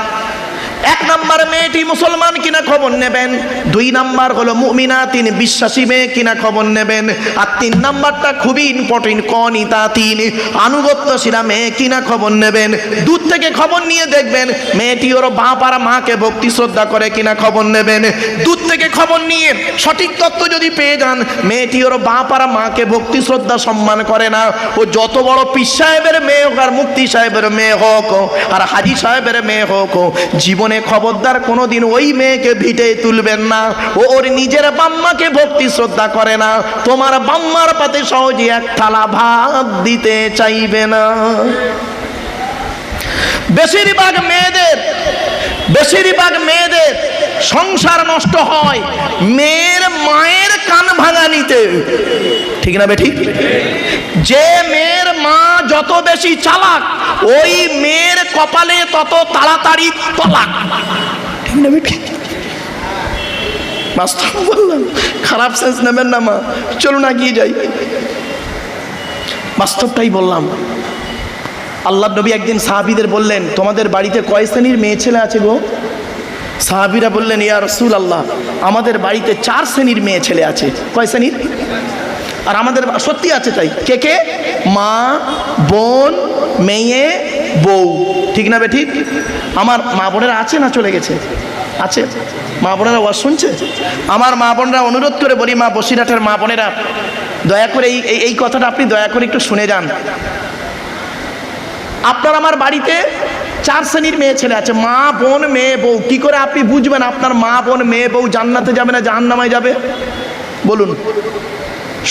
1 নম্বর মেয়েটি মুসলমান কিনা খবর নেবেন, 2 নম্বর হলো মুমিনাতিন, বিশ্বাসী মেয়ে কিনা খবর নেবেন, আর 3 নম্বরটা খুবই ইম্পর্টেন্ট, কানিতাতিন, আনুগত্যশীলা মেয়ে কিনা খবর নেবেন। দূর থেকে খবর নিয়ে দেখবেন মেয়েটি ওর বাপ আর মাকে ভক্তি শ্রদ্ধা করে কিনা খবর নেবেন। দূর থেকে খবর নিয়ে সঠিক তথ্য যদি পেয়ে যান মেয়েটি ওর বাপ আর মাকে ভক্তি শ্রদ্ধা সম্মান করে না, ও যত বড় পীর সাহেবের মেয়ে হোক, আর মুফতি সাহেবের মেয়ে হোক, আর হাজী সাহেবের মেয়ে হোক, জীবনে খবরদার কোনোদিন ওই মেয়েকে ভিটে তুলবেন না। ও ওর নিজের বাম্মাকে ভক্তি শ্রদ্ধা করে না, তোমার বাম্মার পাতে সহজে এক থালা ভাত দিতে চাইবে না। বেশিরভাগ মেয়েদের সংসার নষ্ট হয় মেয়ের মায়ের কান ভাঙানিতে, ঠিক না বেঠিক? যে মেয়ের মা যত বেশি চালাক, ওই মেয়ের কপালে তত তাড়াতাড়ি তলাক, ঠিক না বেঠিক? বাস্তব বললাম, খারাপ সেন্স নেবেন না মা, চলুন এগিয়ে যাই। বাস্তবটাই বললাম। আল্লাহ নবী একদিন সাহাবীদের বললেন, তোমাদের বাড়িতে কয় শ্রেণীর মেয়ে ছেলে আছে গো? সাহাবীরা বললেন, ইয়া রাসূলুল্লাহ, আমাদের বাড়িতে 4 শ্রেণীর মেয়ে ছেলে আছে। কয় শ্রেণীর? আর আমাদের সত্যি আছে তাই, কে কে? মা, বোন, মেয়ে, বউ, ঠিক না বে ঠিক? আমার মা বোনেরা আছে না চলে গেছে? আছে মা বোনেরা ওয়াজ শুনছে? আমার মা বোনরা অনুরোধ করে বলি, মা বসিরহাটের মা বোনেরা দয়া করে এই কথাটা আপনি দয়া করে একটু শুনে যান। আপনার আমার বাড়িতে 4 শ্রেণীর মেয়ে ছেলে আছে, মা, বোন, মেয়ে, বউ। কি করে আপনি বুঝবেন আপনার মা, বোন, মেয়ে, বউ জান্নাতে যাবে না জাহান্নামে যাবে? বলুন,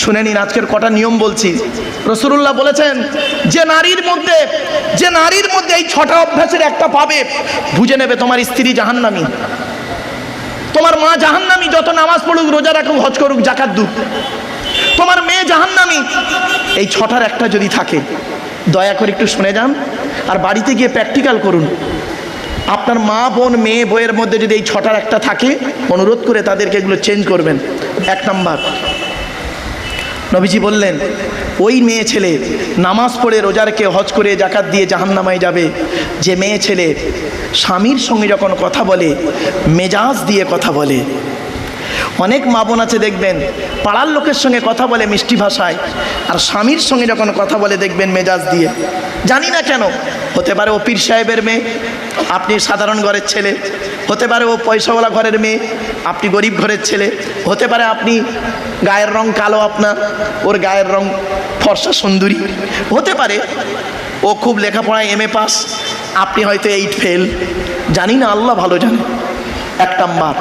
শুনে নিন আজকের কটা নিয়ম বলছি। রাসূলুল্লাহ বলেছেন, যে নারীর মধ্যে এই 6টা অভ্যাসের একটা পাবে, বুঝে নেবে তোমার স্ত্রী জাহান্নামী, তোমার মা জাহান্নামী, যত নামাজ পড়ুক, রোজা রাখুক, হজ করুক, যাকাত দুক। তোমার মেয়ে জাহান্নামী। এই 6টার একটা যদি থাকে, দয়া করে একটু শুনে যান আর বাড়িতে গিয়ে প্র্যাকটিক্যাল করুন। আপনার মা, বোন, মেয়ে, বউয়ের মধ্যে যদি এই 6টার একটা থাকে, অনুরোধ করে তাদেরকে এগুলো চেঞ্জ করবেন। 1 নাম্বার, নবীজি বললেন, ওই মেয়ে ছেলে নামাজ পড়ে, রোজা রেখে, হজ করে, যাকাত দিয়ে জাহান্নামায় যাবে যে মেয়ে ছেলে স্বামীর সঙ্গে যখন কথা বলে মেজাজ দিয়ে কথা বলে। অনেক মা বোন আছে দেখবেন, পাড়ার লোকের সঙ্গে কথা বলে মিষ্টি ভাষায়, আর স্বামীর সঙ্গে যখন কথা বলে দেখবেন মেজাজ দিয়ে। জানি না কেন, হতে পারে ও পীর সাহেবের মেয়ে, আপনি সাধারণ ঘরের ছেলে, হতে পারে ও পয়সাওয়ালা ঘরের মেয়ে, আপনি গরিব ঘরের ছেলে, হতে পারে আপনি গায়ের রং কালো, আপনার ওর গায়ের রং ফর্সা সুন্দরী, হতে পারে ও খুব লেখাপড়ায় MA পাস, আপনি হয়তো 8 ফেল, জানি না, আল্লাহ ভালো জানে। 1 নাম্বার,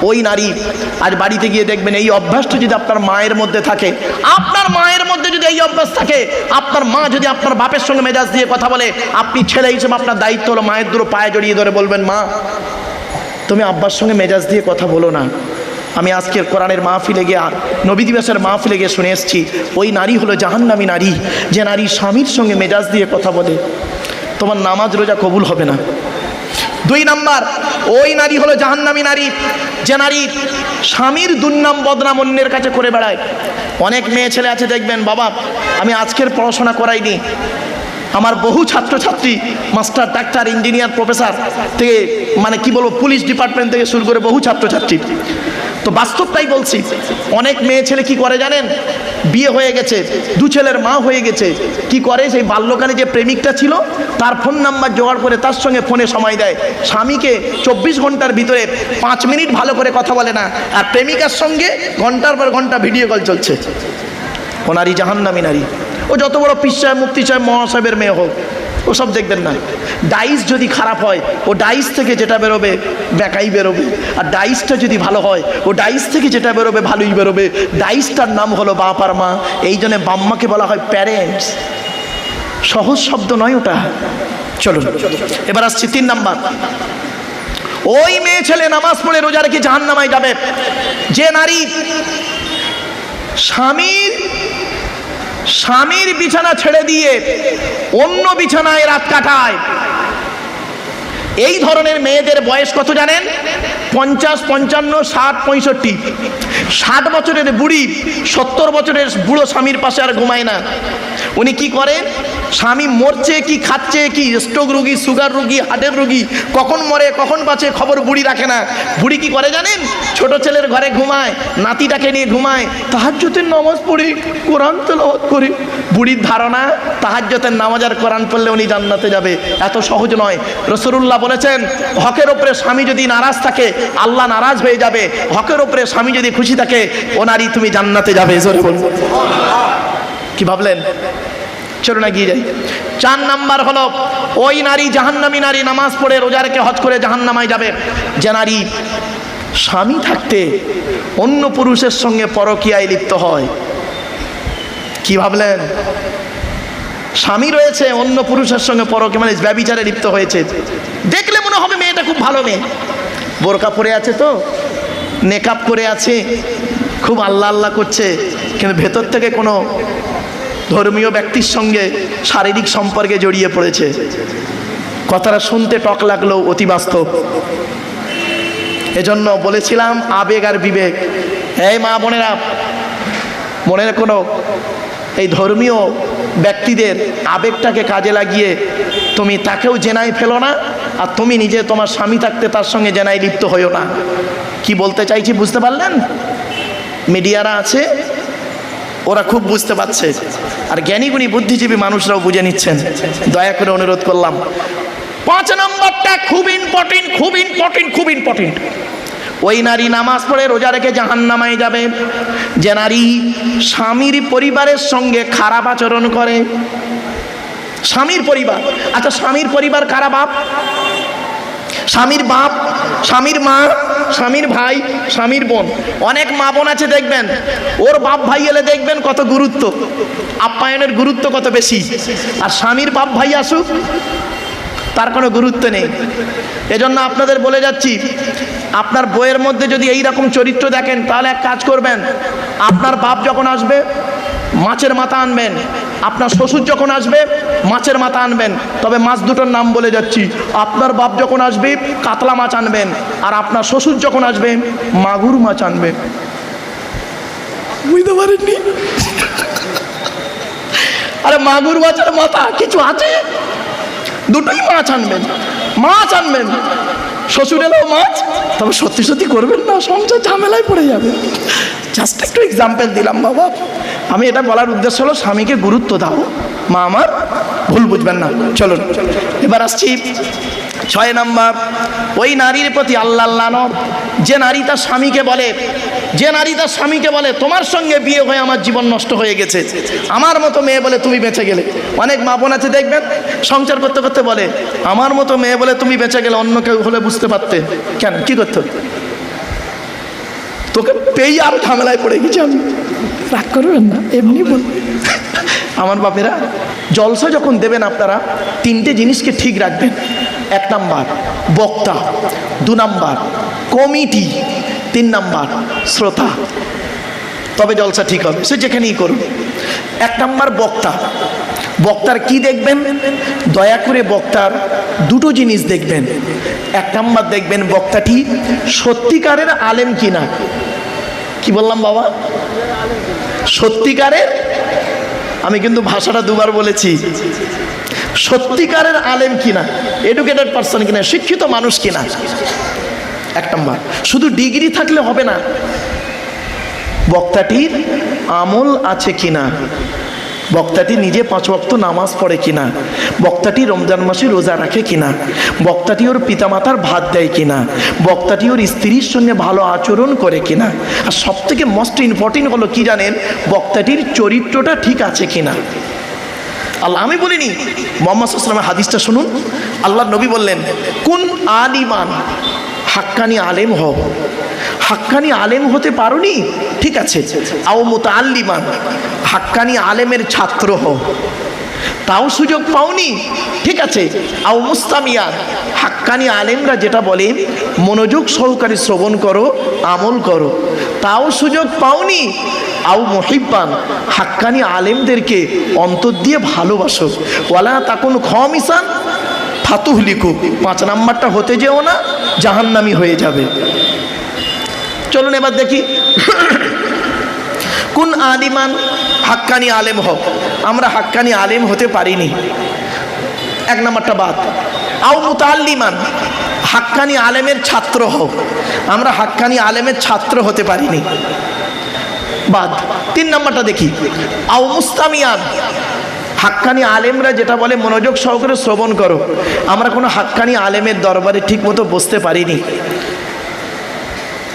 ওই নারী আজ বাড়িতে গিয়ে দেখবেন এই অভ্যাসটা যদি আপনার মায়ের মধ্যে থাকে, আপনার মায়ের মধ্যে যদি এই অভ্যাস থাকে, আপনার মা যদি আপনার বাপের সঙ্গে মেজাজ দিয়ে কথা বলে, আপনি ছেলে হিসেবে আপনার দায়িত্ব হলো মায়ের দুটো পায়ে জড়িয়ে ধরে বলবেন, মা তুমি আব্বার সঙ্গে মেজাজ দিয়ে কথা বলো না। আমি আজকের কোরআনের মাহফিলে গিয়ে, নবী দিবসের মাহফিলে গিয়ে শুনে এসেছি, ওই নারী হলো জাহান্নামী নারী, যে নারী স্বামীর সঙ্গে মেজাজ দিয়ে কথা বলে। তোমার নামাজ রোজা কবুল হবে না। 2 নাম্বার, ওই নারী হলো জাহান্নামী নারী, যে নারী স্বামীর দুর্নাম বদনাম অন্যের কাছে করে বেড়ায়। অনেক মেয়ে ছেলে আছে দেখবেন, বাবা আমি আজকের পড়াশোনা করাইনি, আমার বহু ছাত্রছাত্রী মাস্টার, ডাক্তার, ইঞ্জিনিয়ার, প্রফেসর থেকে, মানে কি বলবো, পুলিশ ডিপার্টমেন্ট থেকে শুরু করে বহু ছাত্রছাত্রী। তো বাস্তবটাই বলছি, অনেক মেয়ে ছেলে কি করে জানেন, বিয়ে হয়ে গেছে, 2 ছেলের মা হয়ে গেছে, কি করে, সেই বাল্যকালে যে প্রেমিকটা ছিল তার ফোন নাম্বার জোগাড় করে তার সঙ্গে ফোনে সময় দেয়। স্বামীকে 24 ঘন্টার ভিতরে 5 মিনিট ভালো করে কথা বলে না, আর প্রেমিকার সঙ্গে ঘন্টার পর ঘন্টা ভিডিও কল চলছে। ও নারী জাহান্নামী নারী। ও যত বড় পীর সাহেব, মুফতি সাহেব, মহাসাহেবের মেয়ে হোক, ওসব দেখবেন না। ডাইস যদি খারাপ হয়, ও ডাইস থেকে যেটা বেরোবে বেকাই বেরোবে, আর ডাইসটা যদি ভালো হয়, ও ডাইস থেকে যেটা বেরোবে ভালোই বেরোবে। ডাইসটার নাম হলো বাপ আর মা, এই জন্য বাম্মাকে বলা হয় প্যারেন্টস। সহজ শব্দ নয় ওটা। চলুন এবার আসছি 3 নাম্বার, ওই মেয়ে ছেলে নামাজ পড়ে রোজা রেখে জাহান্নামায় যাবে যে নারী স্বামীর বিছানা ছেড়ে দিয়ে অন্য বিছানায় রাত কাটায়। এই ধরনের মেয়েদের বয়স কত জানেন? 50, 55, 60, 65। 60 বছরের বুড়ি 70 বছরের বুড়ো স্বামীর পাশে আর ঘুমায় না। উনি কি করেন, স্বামী মরছে কি খাচ্ছে কি, স্ট্রোক রুগী, সুগার রুগী, হার্টের রুগী, কখন মরে কখন বাঁচে খবর বুড়ি রাখে না। বুড়ি কি করে জানেন, ছোট ছেলের ঘরে ঘুমায়, নাতিটাকে নিয়ে ঘুমায়, তাহাজ্জুদের নামাজ পড়ে, কোরআন তেলাওয়াত করে। বুড়ির ধারণা তাহাজ্জুদের নামাজ আর কোরআন পড়লে উনি জান্নাতে যাবে। এত সহজ নয়। রাসূলুল্লাহ বলেছেন, হকের উপরে স্বামী যদি নারাজ থাকে আল্লাহ নারাজ হয়ে যাবে, হকের উপরে স্বামী যদি খুশি থাকে ও নারী তুমি জান্নাতে যাবে। জোরে বলুন। কি ভাবলেন? চলো না গিয়ে যাই। 4 নাম্বার হলো, ওই নারী জাহান্নামী নারী, নামাজ পড়ে রোজা রেখে হজ করে জাহান্নামায় যাবে যে নারী স্বামী থাকতে অন্য পুরুষের সঙ্গে পরকীয়ায় লিপ্ত হয়। কি ভাবলেন? স্বামী রয়েছে, অন্য পুরুষের সঙ্গে পরকীয়া মানে ব্যভিচারে লিপ্ত হয়েছে। দেখলে মনে হবে মেয়েটা খুব ভালো মেয়ে, বোরকা পরে আছে, তো নেকাব করে আছে, খুব আল্লাহ আল্লাহ করছে, কিন্তু ভেতর থেকে কোনো ধর্মীয় ব্যক্তির সঙ্গে শারীরিক সম্পর্কে জড়িয়ে পড়েছে। কথাটা শুনতে টক লাগলেও অতি বাস্তব। এজন্য বলেছিলাম আবেগ আর বিবেক। এই মা বোনেরা, মনে কোনো এই ধর্মীয় ব্যক্তিদের আবেগটাকে কাজে লাগিয়ে তুমি তাকেও জেনায় ফেলো না, আর তুমি নিজে তোমার স্বামী থাকতে তার সঙ্গে জেনায় লিপ্ত হইও না। কি বলতে চাইছি বুঝতে পারলেন? মিডিয়ারা আছে, ওরা খুব বুঝতে পারছে, আর জ্ঞানীগুণী বুদ্ধিজীবী মানুষরাও বুঝে নিচ্ছেন। দয়া করে অনুরোধ করলাম, 5 নম্বরটা খুব ইম্পর্টেন্ট, খুব ইম্পর্টেন্ট, খুব ইম্পর্টেন্ট। ওই নারী নামাজ পড়ে রোজা রেখে জাহান্নামায় যাবে যে নারী স্বামীর পরিবারের সঙ্গে খারাপ আচরণ করে। স্বামীর পরিবার, আচ্ছা স্বামীর পরিবার কারা? বাপ, স্বামীর বাপ, স্বামীর মা, স্বামীর ভাই, স্বামীর বোন। অনেক মা বোন আছে দেখবেন, ওর বাপ ভাই এলে দেখবেন কত গুরুত্ব, আপ্যায়নের গুরুত্ব কত বেশি। আর স্বামীর বাপ ভাই আসুক, তার কোনো গুরুত্ব নেই। এজন্য আপনাদের বলে যাচ্ছি, আপনার বইয়ের মধ্যে যদি এই রকম চরিত্র দেখেন, তাহলে এক কাজ করবেন, আপনার বাপ যখন আসবে মাছের মাথা আনবেন, আপনার শ্বশুর যখন আসবে মাছের মাথা আনবেন। তবে মাছ দুটোর নাম বলে যাচ্ছি, আপনার বাপ যখন আসবে কাতলা মাছ আনবেন, আর আপনার শ্বশুর যখন আসবে মাগুর মাছ আনবেন। বুঝতে পারেননি? আরে মাগুর মাছের মাথা কিছু আছে? দুটোই মাছ আনবেন, মাছ আনবেন। শ্বশুর এলেও মাছ, তবে সত্যি সত্যি করবেন না, সংসার ঝামেলায় পড়ে যাবে। জাস্ট একটু এক্সাম্পল দিলাম বাবা। আমি এটা বলার উদ্দেশ্য হলো স্বামীকে গুরুত্ব দাও। মা আমার, ভুল বুঝবেন না। চলুন এবার আসছি 6 নম্বর। ওই নারীর প্রতি আল্লাহ লানত, যে নারী তার স্বামীকে বলে, যে নারী তার স্বামীকে বলে তোমার সঙ্গে বিয়ে হয়ে আমার জীবন নষ্ট হয়ে গেছে, আমার মতো মেয়ে বলে তুমি বেঁচে গেলে। অনেক মা বোন আছে দেখবেন সংসার করতে করতে বলে আমার মতো মেয়ে বলে তুমি বেঁচে গেলে, অন্য কেউ হলে বুঝতে পারতে। কেন, কি করতে? তোকে পেয়ে আরো ঝামেলায় পড়ে গেছি আমি। রাগ করবেন না, এমনি বল। আমার বাপেরা, জলসা যখন দেবেন আপনারা 3টে জিনিসকে ঠিক রাখবেন। 1 নাম্বার বক্তা, 2 নাম্বার কমিটি, 3 নাম্বার শ্রোতা। তবে জলসা ঠিক হবে, সে যেখানেই করুন। 1 নাম্বার বক্তা। বক্তার কি দেখবেন? দয়া করে বক্তার 2টো জিনিস দেখবেন। 1 নাম্বার দেখবেন বক্তাটি সত্যিকারের আলেম কিনা। কি বললাম বাবা? সত্যিকারের, আমি কিন্তু ভাষাটা 2বার বলেছি, সত্যিকারের আলেম কিনা, এডুকেটেড পারসন কিনা, শিক্ষিত মানুষ কিনা। 1 নাম্বার। শুধু ডিগ্রি থাকলে হবে না, বক্তাটির আমল আছে কিনা, বক্তাটি নিজে 5 ওয়াক্ত নামাজ পড়ে কিনা, বক্তাটি রমজান মাসে রোজা রাখে কিনা, বক্তাটি ওর পিতামাতার ভাত দেয় কিনা, বক্তাটি ওর স্ত্রীর সঙ্গে ভালো আচরণ করে কিনা। আর সবথেকে মোস্ট ইম্পর্টেন্ট হলো কি জানেন? বক্তাটির চরিত্রটা ঠিক আছে কিনা। আল্লাহ, আমি বলিনি, মুহাম্মদ সাল্লাল্লাহু আলাইহি ওয়াসাল্লামের হাদিসটা শুনুন। আল্লাহ নবী বললেন, কুন আলিমান, হাক্কানি আলেম হও। হাক্কানি আলেম হতে পারোনি, ঠিক আছে, আও মুতাআল্লিমান, হাক্কানি আলেমের ছাত্র হও, তাও সুযোগ পাওনি, ঠিক আছে, আও মুস্তামিয়ান, হাক্কানি আলেমরা যেটা বলে মনোযোগ সহকারে শ্রবণ করো, আমল করো, তাও সুযোগ পাওনি, আও মুহিব্বান, হাক্কানি আলেমদেরকে অন্তর দিয়ে ভালোবাসো, ওয়ালা তাকুন খামিসান ফাতুহলিকু, 5 নাম্বারটা হতে যেও না, জাহান্নামী হয়ে যাবে। চলুন এবার দেখি, কোন আলিমান, হাক্কানি আলেম হও। আমরা হাক্কানি আলেম হতে পারিনি, 1 নাম্বারটা বাদ। আও মুতাআল্লিমান, হাক্কানি আলেমের ছাত্র হও। আমরা হাক্কানি আলেমের ছাত্র হতে পারিনি, বাদ। 3 নাম্বারটা দেখি, আও মুস্তামিয়ান, হাক্কানি আলেমরা যেটা বলে মনোযোগ সহকারে শ্রবণ করো। আমরা কোনো হাক্কানি আলেমের দরবারে ঠিক মতো বসতে পারিনি,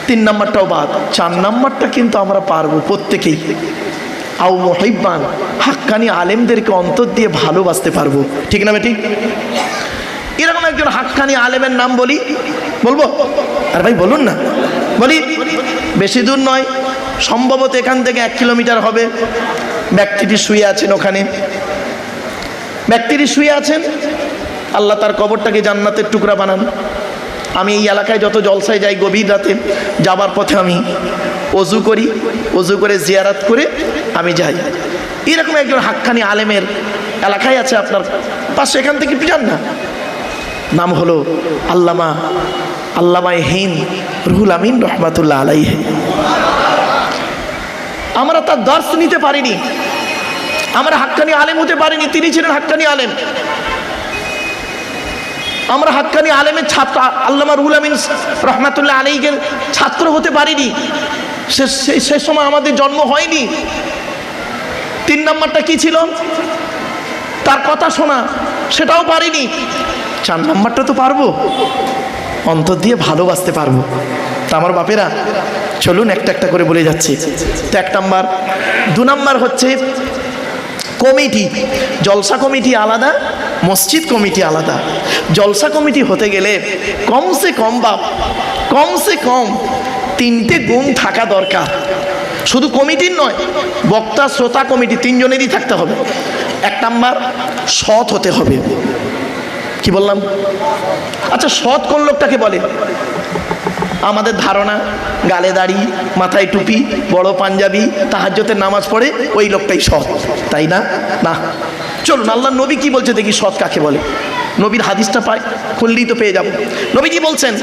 3 নাম্বারটাও বাদ। 4 নাম্বারটা কিন্তু আমরা পারবো প্রত্যেকেই, আও মুহিব্বান, হাক্কানি আলেমদেরকে অন্তর দিয়ে ভালোবাসতে পারবো। ঠিক না ঠিক? এরকম একজন হাক্কানি আলেমের নাম বলি, বলবো? আর ভাই বলুন না, বলি। বেশি দূর নয়, সম্ভবত এখান থেকে 1 কিলোমিটার হবে। ব্যক্তিটি শুয়ে আছেন ওখানে, ব্যক্তিটি শুয়ে আছেন, আল্লাহ তার কবরটাকে জান্নাতের টুকরা বানান। আমি এই এলাকায় যত জলসায় যাই, গভীর রাতে যাবার পথে আমি অজু করি, অজু করে জিয়ারাত করে আমি যাই। এরকম একজন হাক্কানি আলেমের এলাকায় আছে আপনার পাশে, এখান থেকে একটু যান না। নাম হলো আল্লামা হিন্দ রুহুল আমিন রহমাতুল্লাহ আলাইহি। আমরা তার দর্শ নিতে পারিনি, আমরা হাক্কানি আলেম হতে পারিনি, তিনি ছিলেন হাক্কানি আলেম। আমরা হাক্কানি আলেমের ছাত্র, আল্লামা রুহুল আমিন রহমাতুল্লাহ আলাইহির ছাত্র হতে পারিনি। সে সময় আমাদের জন্ম হয়নি। 3 নাম্বারটা কি ছিল? তার কথা শোনা, সেটাও পারিনি। 4 নাম্বারটা তো পারবো, অন্তর দিয়ে ভালোবাসতে পারবো। তা আমার বাপেরা চলুন একটা একটা করে বলে যাচ্ছি। তো 1 নাম্বার। 2 নাম্বার হচ্ছে কমিটি। জলসা কমিটি আলাদা, মসজিদ কমিটি আলাদা। জলসা কমিটি হতে গেলে কমসে কম 3টে গুণ থাকা দরকার। শুধু কমিটির নয়, বক্তা, শ্রোতা, কমিটি 3 জনেরই থাকতে হবে। 1 নাম্বার, সৎ হতে হবে। কি বললাম? আচ্ছা, সৎ কোন লোকটাকে বলে? আমাদের ধারণা গালে দাড়ি, মাথায় টুপি, বড় পাঞ্জাবি, তাহাজ্জুদের নামাজ পড়ে, ওই লোকটাই সৎ, তাই না? না, চলুন আল্লাহর নবী কি বলছে দেখি সৎ কাকে বলে। নবীর হাদিসটা পাই, খুললেই তো পেয়ে যাব। নবীজি বলছেন,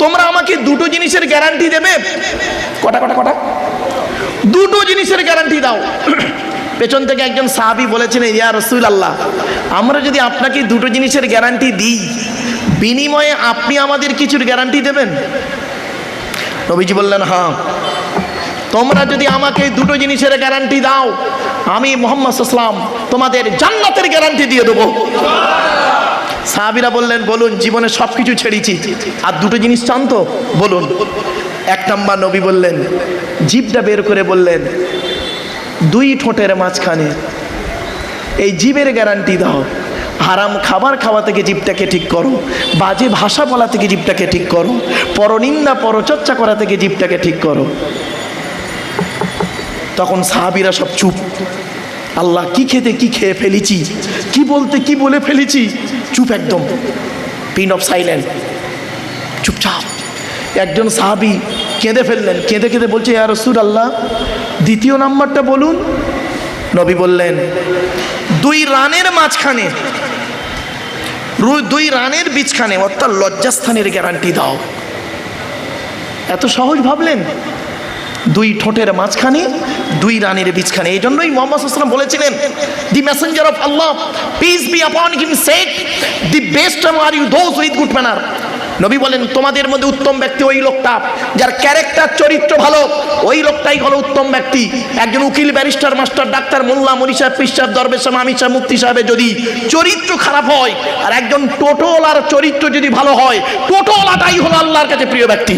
তোমরা আমাকে 2টো জিনিসের গ্যারান্টি দেবে। কটা? 2টো জিনিসের গ্যারান্টি দাও। পেছন থেকে একজন সাহাবী বলেছেন, ইয়া রাসূলুল্লাহ, আমরা যদি আপনাকে 2টো জিনিসের গ্যারান্টি দিই, বিনিময়ে আপনি আমাদের কিছুর গ্যারান্টি দেবেন? নবীজি বললেন, হ্যাঁ, তোমরা যদি আমাকে 2টো জিনিসের গ্যারান্টি দাও, আমি মুহাম্মদ সাল্লাল্লাহু আলাইহি ওয়াসাল্লাম তোমাদের জান্নাতের গ্যারান্টি দিয়ে দেবো। সাহাবীরা বললেন, বলুন, জীবনে সব কিছু ছেড়েছি, আর 2টো জিনিস চান তো, বলুন। 1 নাম্বার, নবী বললেন, জিভটা বের করে বললেন, 2 ঠোঁটের মাঝখানে এই জিভের গ্যারান্টি দাও। হারাম খাবার খাওয়া থেকে জিভটাকে ঠিক করো, বাজে ভাষা বলা থেকে জিভটাকে ঠিক করো, পরনিন্দা পরচর্চা করা থেকে জিভটাকে ঠিক করো। তখন সাহাবীরা সব চুপ। আল্লাহ, কি খেতে কি খেয়ে ফেলেছি, কি বলতে কি বলে ফেলেছি, চুপ একদম, পিন অফ সাইলেন্ট, চুপচাপ। একজন সাহাবী কেঁদে ফেললেন, কেঁদে কেঁদে বলছে, ইয়া রাসূলুল্লাহ, 2য় নাম্বারটা বলুন। নবী বললেন, 2 রানের মাঝখানে, 2 রানের বীজখানে, অর্থাৎ লজ্জাস্থানের গ্যারান্টি দাও। এত সহজ ভাবলেন? 2 ঠোঁটের মাঝখানে, 2 রানের বীজখানে। এই জন্যই মুহাম্মদ সাল্লাল্লাহু আলাইহি ওয়াসাল্লাম বলেছিলেন, the messenger of Allah, peace be upon him, said, the best are you those with good manner. নবী বলেন, তোমাদের মধ্যে উত্তম ব্যক্তি ওই লোকটা যার ক্যারেক্টার, চরিত্র ভালো, ওই লোকটাই হলো উত্তম ব্যক্তি। একজন উকিল, ব্যারিস্টার, মাস্টার, ডাক্তার, মোল্লা, মনি সাহেব, পীর সাহেব, দরবেশ সাহেব, আমির সাহেব, মুফতি সাহেবের যদি চরিত্র খারাপ হয়, আর একজন টোটোলার চরিত্র যদি ভালো হয়, টোটোলাটাই হলো আল্লাহর কাছে প্রিয় ব্যক্তি।